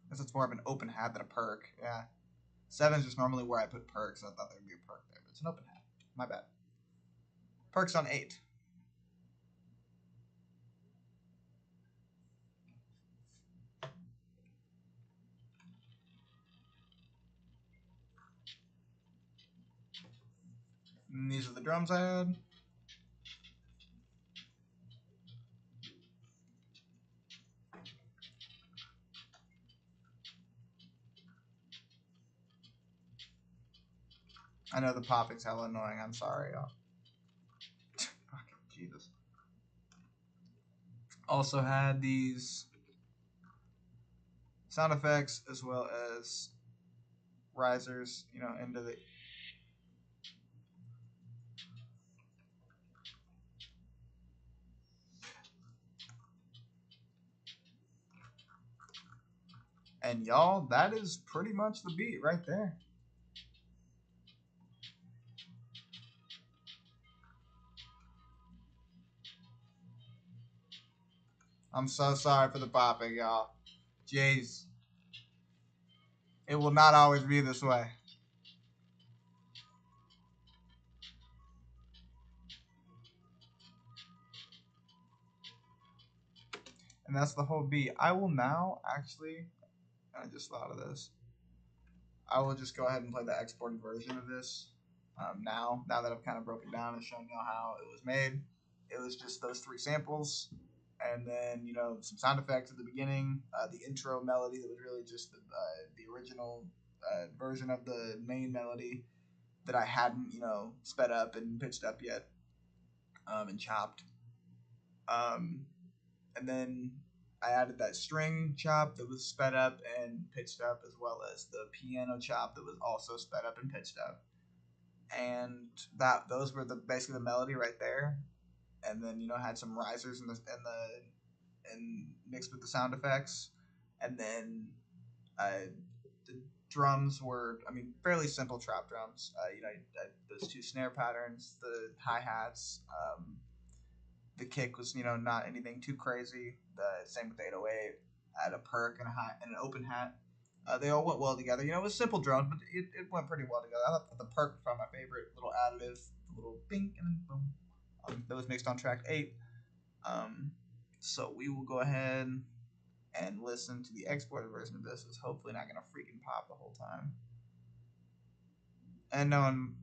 Because it's more of an open hat than a perk. Yeah. 7 is just normally where I put perks. I thought there'd be a perk there, but it's an open hat. My bad. Perks on 8. And these are the drums I had. I know the popping's hella annoying. I'm sorry, y'all. Fucking Jesus. Also had these sound effects as well as risers, you know, into the. And y'all, that is pretty much the beat right there. I'm so sorry for the popping, y'all. Jeez. It will not always be this way. And that's the whole beat. I will now actually, I just thought of this. I will just go ahead and play the exported version of this now that I've kind of broken down and shown y'all how it was made. It was just those 3 samples, and then, you know, some sound effects at the beginning, the intro melody that was really just the original version of the main melody that I hadn't, you know, sped up and pitched up yet, and chopped. And then I added that string chop that was sped up and pitched up, as well as the piano chop that was also sped up and pitched up. And those were basically the melody right there. And then, you know, had some risers and mixed with the sound effects. And then the drums were, I mean, fairly simple trap drums. You know, those 2 snare patterns, the hi-hats. The kick was, you know, not anything too crazy. The same with the 808. I had a perk and an open hat. They all went well together. You know, it was simple drums, but it went pretty well together. I thought the perk was probably my favorite little additive, the little bing and then boom. That was mixed on track 8. So we will go ahead and listen to the exported version of this. It's hopefully not gonna freaking pop the whole time. And knowing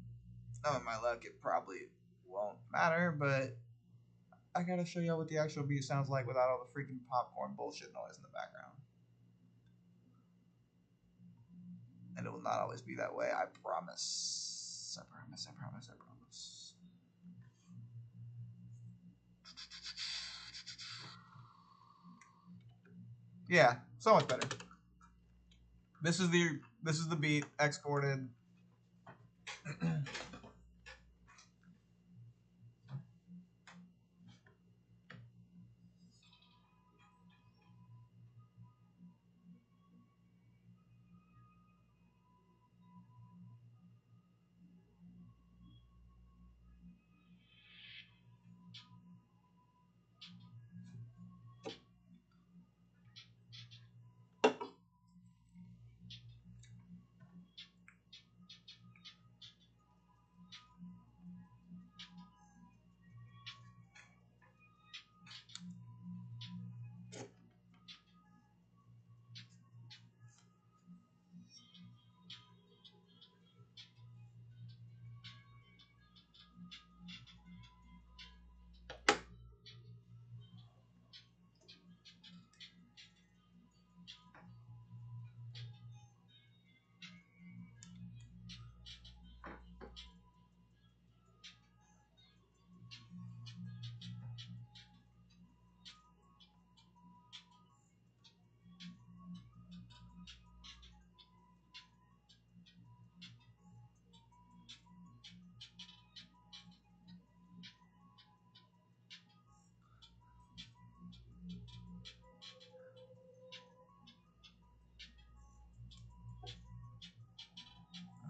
my luck, it probably won't matter, but I gotta show y'all what the actual beat sounds like without all the freaking popcorn bullshit noise in the background. And it will not always be that way, I promise. I promise, I promise, I promise. Yeah, so much better. This is the beat exported.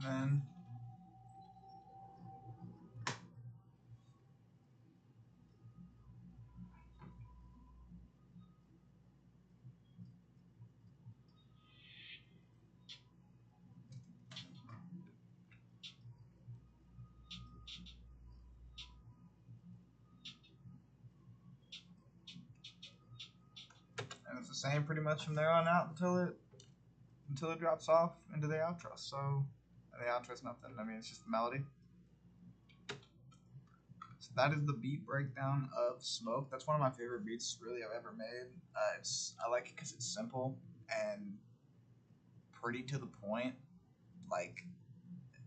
And then and it's the same pretty much from there on out until it drops off into the outro. So the outro's nothing. I mean, it's just the melody. So that is the beat breakdown of Smoke. That's one of my favorite beats really I've ever made. I like it because it's simple and pretty to the point, like,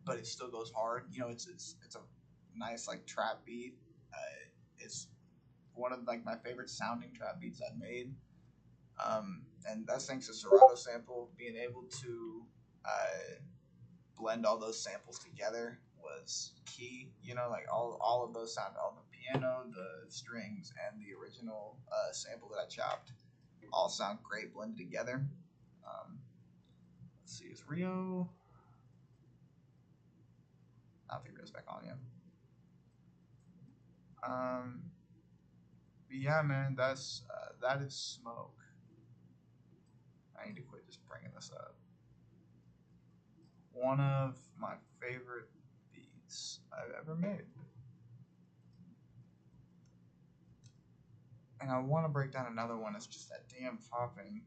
but it still goes hard. You know, it's a nice like trap beat. It's one of like my favorite sounding trap beats I've made. And that's thanks to Serato Sample. Being able to blend all those samples together was key. You know, like all of those sound, all the piano, the strings, and the original sample that I chopped all sound great blended together. Let's see, is Rio? I don't think Rio's back on yet. But yeah, man, that is Smoke. I need to quit just bringing this up. One of my favorite beats I've ever made. And I want to break down another one. It's just that damn popping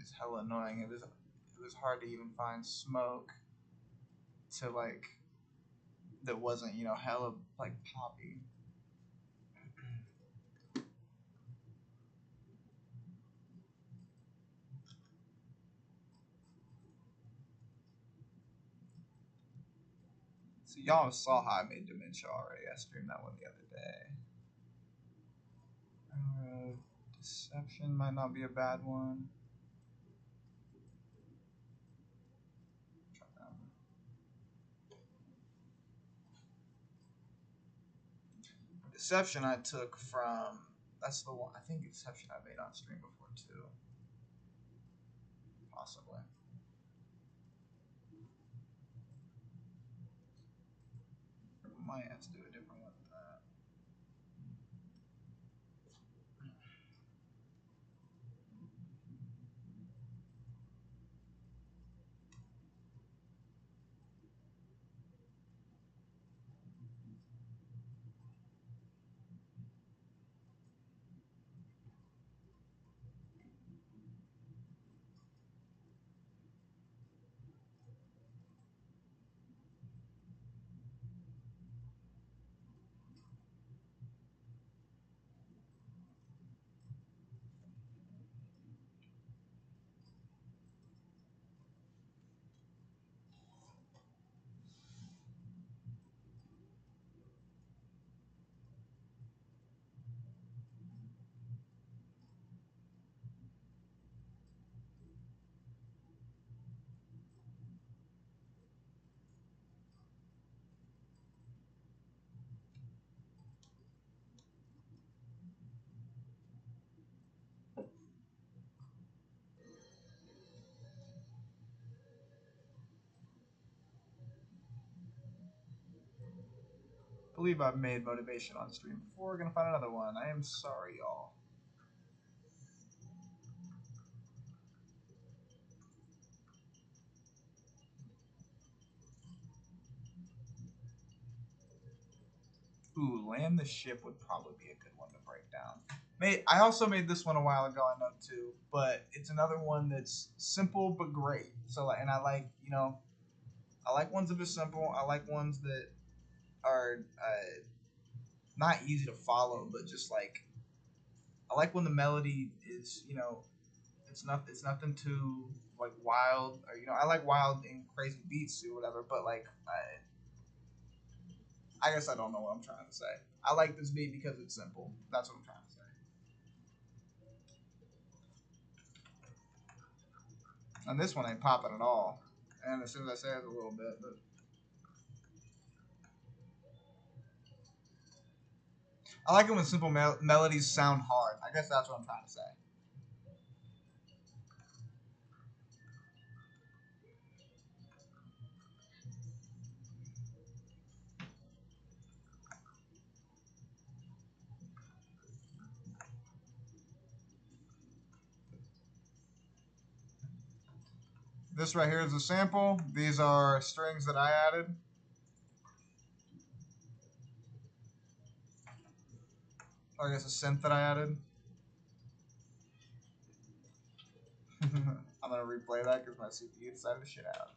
is hella annoying. It was hard to even find Smoke to like that wasn't, you know, hella like poppy. So y'all saw how I made Dementia already. I streamed that one the other day. Deception might not be a bad one. Deception I took from, that's the one, I think Deception I made on stream before too. Possibly. Might have to do a different one than that. I believe I've made Motivation on stream before. We're gonna find another one. I am sorry, y'all. Ooh, Land the Ship would probably be a good one to break down. I also made this one a while ago, I know too, but it's another one that's simple but great. So, and I like, you know, I like ones that are simple. I like ones that are not easy to follow, but just like, I like when the melody is, you know, it's nothing too like wild, or you know, I like wild and crazy beats or whatever, but like I guess I don't know what I'm trying to say. I like this beat because it's simple. That's what I'm trying to say. And this one ain't popping at all. And as soon as I say it a little bit, but I like it when simple melodies sound hard. I guess that's what I'm trying to say. This right here is a sample. These are strings that I added. Or I guess a synth that I added. I'm gonna replay that because my CPU decided to shit out.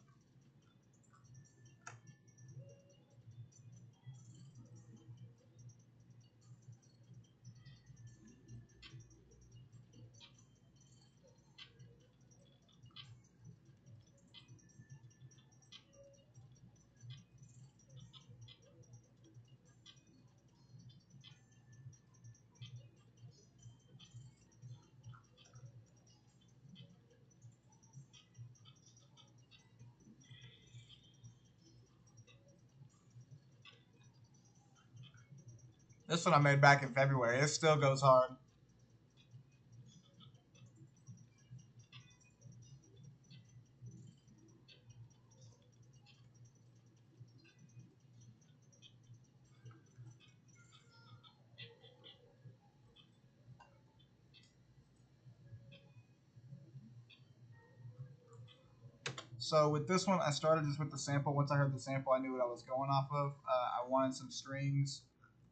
This one I made back in February. It still goes hard. So with this one, I started just with the sample. Once I heard the sample, I knew what I was going off of. I wanted some strings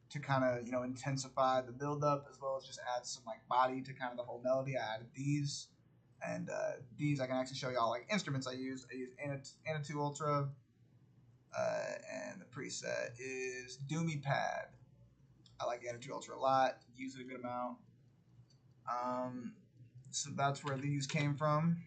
to kind of, intensify the build-up, as well as just add some like body to kind of the whole melody. I added these, and these I can actually show y'all like instruments I used. I used Ana 2 Ultra, and the preset is Doomy Pad. I like Ana 2 Ultra a lot. Use it a good amount. So that's where these came from.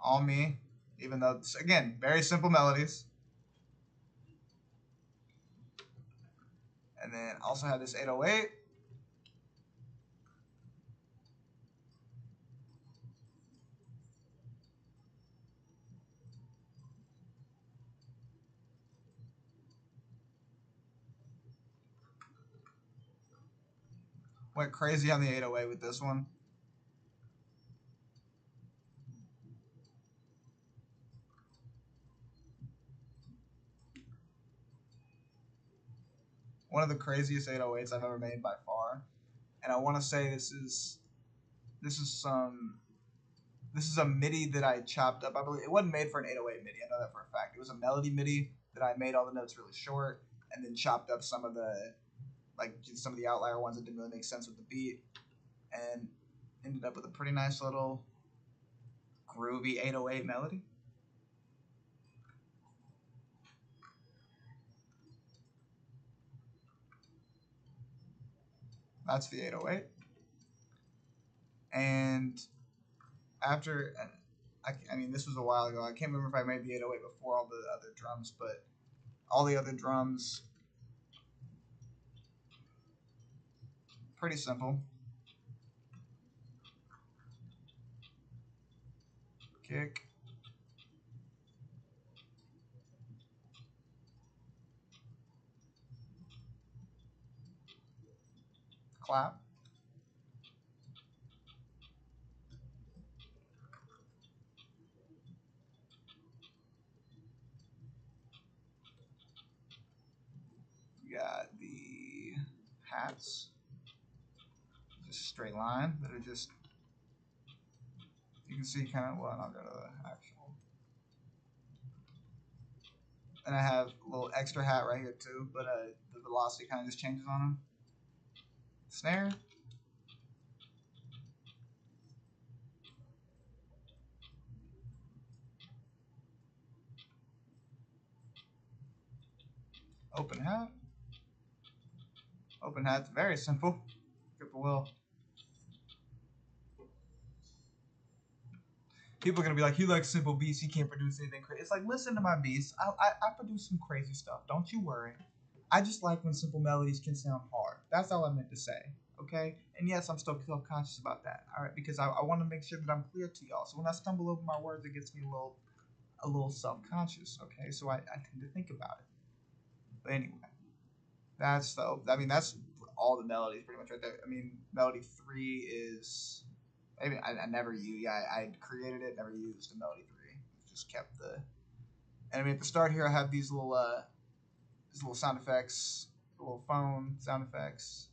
All me, even though it's, again, very simple melodies. And then also had this 808. Went crazy on the 808 with this one. One of the craziest 808s I've ever made by far. And I want to say this is a MIDI that I chopped up. I believe it wasn't made for an 808 MIDI. I know that for a fact. It was a melody MIDI that I made all the notes really short and then chopped up some of the outlier ones that didn't really make sense with the beat, and ended up with a pretty nice little groovy 808 melody. That's the 808. And after, I mean, this was a while ago. I can't remember if I made the 808 before all the other drums, but all the other drums, pretty simple. Kick. Clap. We got the hats. Just straight line that are just, you can see kind of, well, I'll go to the actual. And I have a little extra hat right here too, but the velocity kind of just changes on them. Snare. Open hat. Open hat's very simple. Get the will. People are gonna be like, "You like simple beats? You can't produce anything crazy." It's like, listen to my beats. I produce some crazy stuff. Don't you worry. I just like when simple melodies can sound hard. That's all I meant to say. Okay? And yes, I'm still self-conscious about that. All right, because I want to make sure that I'm clear to y'all. So when I stumble over my words, it gets me a little self-conscious. Okay? So I tend to think about it. But anyway, that's all the melodies pretty much right there. I mean, melody 3 is. Maybe I never used. Yeah, I created it. Never used a melody 3. Just kept the. And I mean, at the start here, I have these little There's little sound effects, little phone sound effects,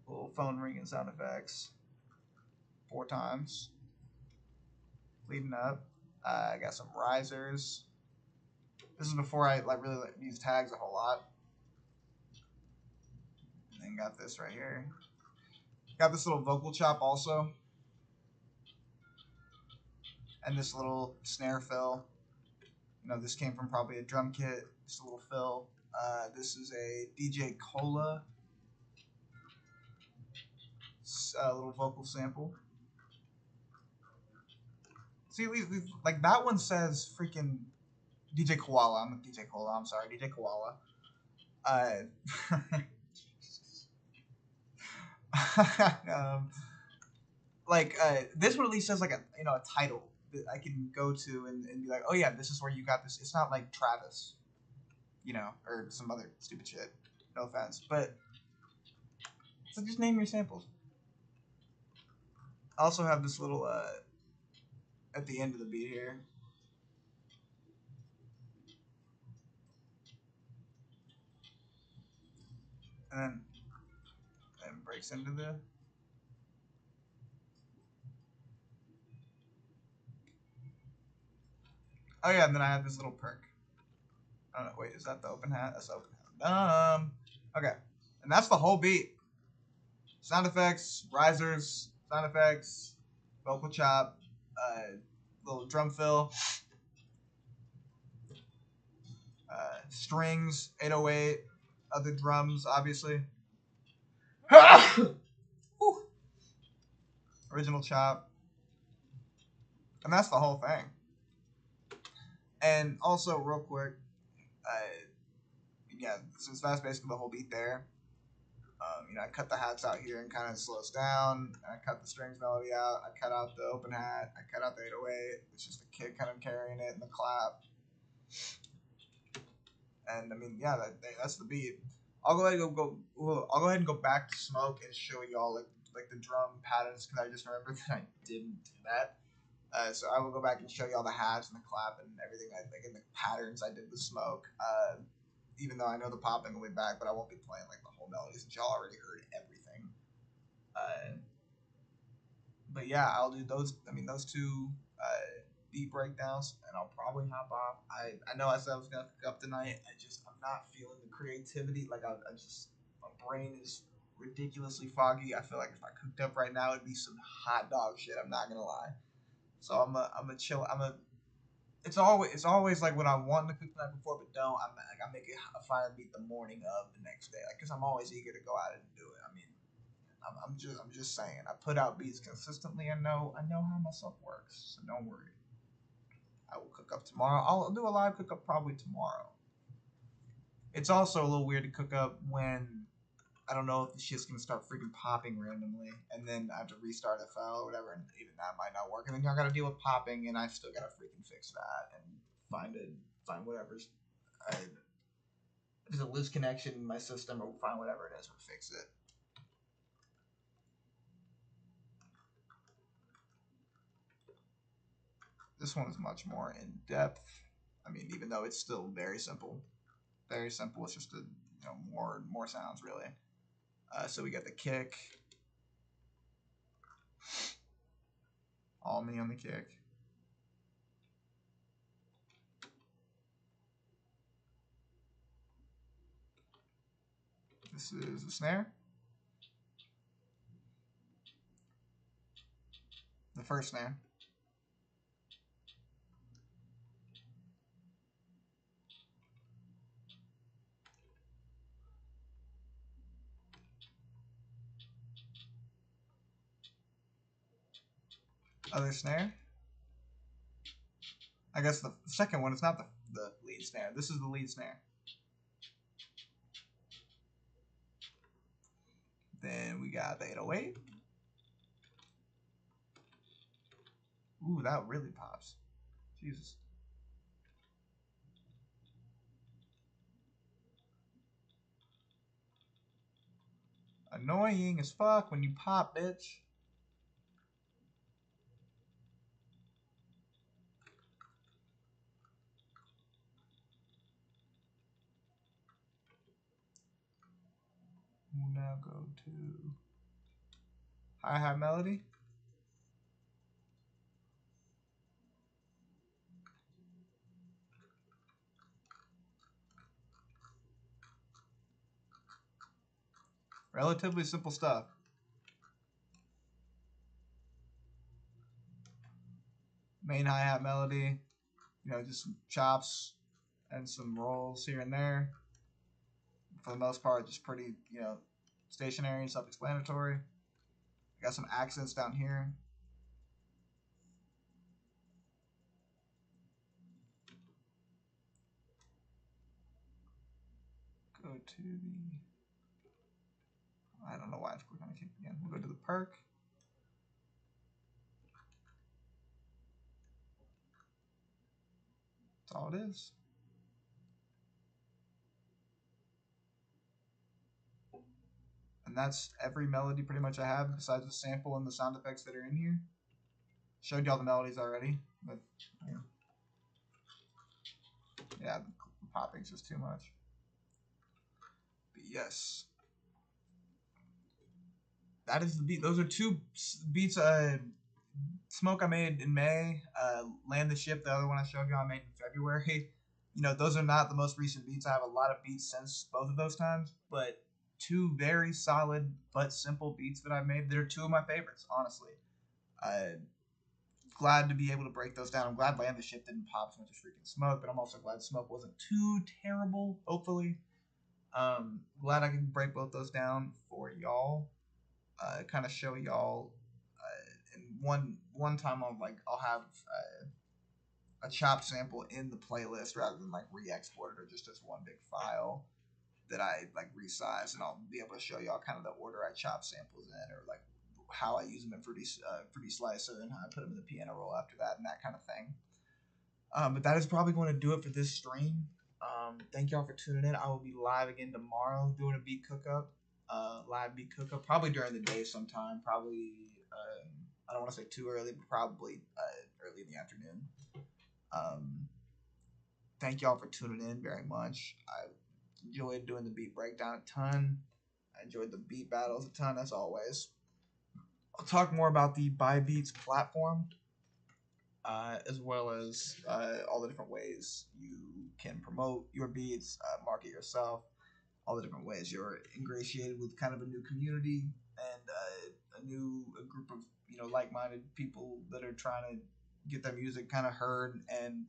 little phone ringing sound effects. 4 times. Leading up. I got some risers. This is before I really use tags a whole lot. And then got this right here. Got this little vocal chop also. And this little snare fill. You know, this came from probably a drum kit. Just a little fill. This is a DJ Cola. Little vocal sample. See, like that one says freaking DJ Koala. I'm DJ Koala. I'm sorry, DJ Koala. This one at least says like a title that I can go to and be like, oh yeah, this is where you got this. It's not like Travis, or some other stupid shit. No offense, but so just name your samples. I also have this little at the end of the beat here. And then breaks into the oh yeah, and then I have this little perk. I don't know, wait, is that the open hat? That's the open hat. Okay. And that's the whole beat. Sound effects, risers, sound effects, vocal chop, little drum fill, strings, 808, other drums, obviously. Original chop. And that's the whole thing. And also, real quick, yeah, so that's basically the whole beat there. I cut the hats out here and kind of slows down. I cut the strings melody out. I cut out the open hat. I cut out the 808. It's just the kick kind of carrying it and the clap. And I mean, yeah, that's the beat. I'll go ahead and go back to Smoke and show y'all like the drum patterns because I just remembered that I didn't do that. So I will go back and show y'all the hats and the clap and everything and the patterns I did with Smoke. Even though I know the popping will be back, but I won't be playing like the whole melody since y'all already heard everything. But yeah, I'll do those. I mean, those 2 beat breakdowns, and I'll probably hop off. I know I said I was gonna cook up tonight. I'm not feeling the creativity. Like my brain is ridiculously foggy. I feel like if I cooked up right now, it'd be some hot dog shit. I'm not gonna lie. So I'm a chill. It's always like when I want to cook the night before, but don't. I make a fire beat the morning of the next day, like, cause I'm always eager to go out and do it. I mean, I'm just saying. I put out beats consistently. I know how my stuff works, so don't worry. I will cook up tomorrow. I'll do a live cook up probably tomorrow. It's also a little weird to cook up when I don't know if the shit's gonna start freaking popping randomly, and then I have to restart FL or whatever, and even that might not work. And then y'all gotta deal with popping, and I still gotta freaking fix that and find whatever's. There's a loose connection in my system, or find whatever it is and fix it. This one is much more in depth. I mean, even though it's still very simple, it's just more sounds really. So we got the kick, all me on the kick. This is a snare. The first snare. Other snare. I guess the second one is not the lead snare. This is the lead snare. Then we got the 808. Ooh, that really pops. Jesus. Annoying as fuck when you pop, bitch. we'll now go to hi-hat melody. Relatively simple stuff. Main hi-hat melody, you know, just some chops and some rolls here and there. For the most part, just pretty, you know, stationary and self-explanatory. I got some accents down here. Go to the, I don't know why it's quick on the kick again. We'll go to the perk. That's all it is. And that's every melody pretty much I have besides the sample and the sound effects that are in here. Showed y'all the melodies already, but yeah, the popping's just too much. But yes, that is the beat. Those are two beats. Smoke I made in May. Land the Ship, the other one I showed you I made in February. You know, those are not the most recent beats. I have a lot of beats since both of those times, but two very solid but simple beats that I've made. They're two of my favorites, honestly. Glad to be able to break those down. I'm glad Land the Ship didn't pop as much as freaking Smoke, but I'm also glad Smoke wasn't too terrible, hopefully. Glad I can break both those down for y'all. Kind of show y'all. And one time I'll have a chopped sample in the playlist rather than like re-export it or just as one big file that I like resize, and I'll be able to show y'all kind of the order I chop samples in, or like how I use them in Fruity Slicer and how I put them in the piano roll after that and that kind of thing. But that is probably going to do it for this stream. Thank y'all for tuning in. I will be live again tomorrow doing a beat cookup. Live beat cookup, probably during the day sometime. Probably, I don't want to say too early, but probably early in the afternoon. Thank y'all for tuning in very much. I enjoyed doing the beat breakdown a ton. I enjoyed the beat battles a ton, as always. I'll talk more about the Buy Beats platform, as well as all the different ways you can promote your beats, market yourself, all the different ways you're ingratiated with kind of a new community and a group of, you know, like-minded people that are trying to get their music kind of heard and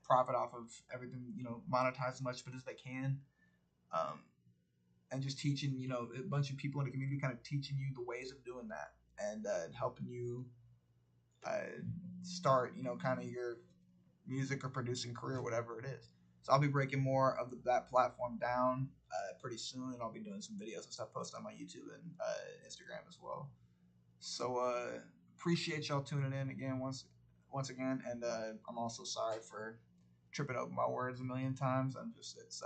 profit off of everything, you know, monetize as much of it as they can. And just teaching, you know, a bunch of people in the community kind of teaching you the ways of doing that and helping you start, you know, kind of your music or producing career, whatever it is. So I'll be breaking more of that platform down pretty soon, and I'll be doing some videos and stuff posted on my YouTube and Instagram as well. So appreciate y'all tuning in again once again, and I'm also sorry for tripping over my words a million times. It's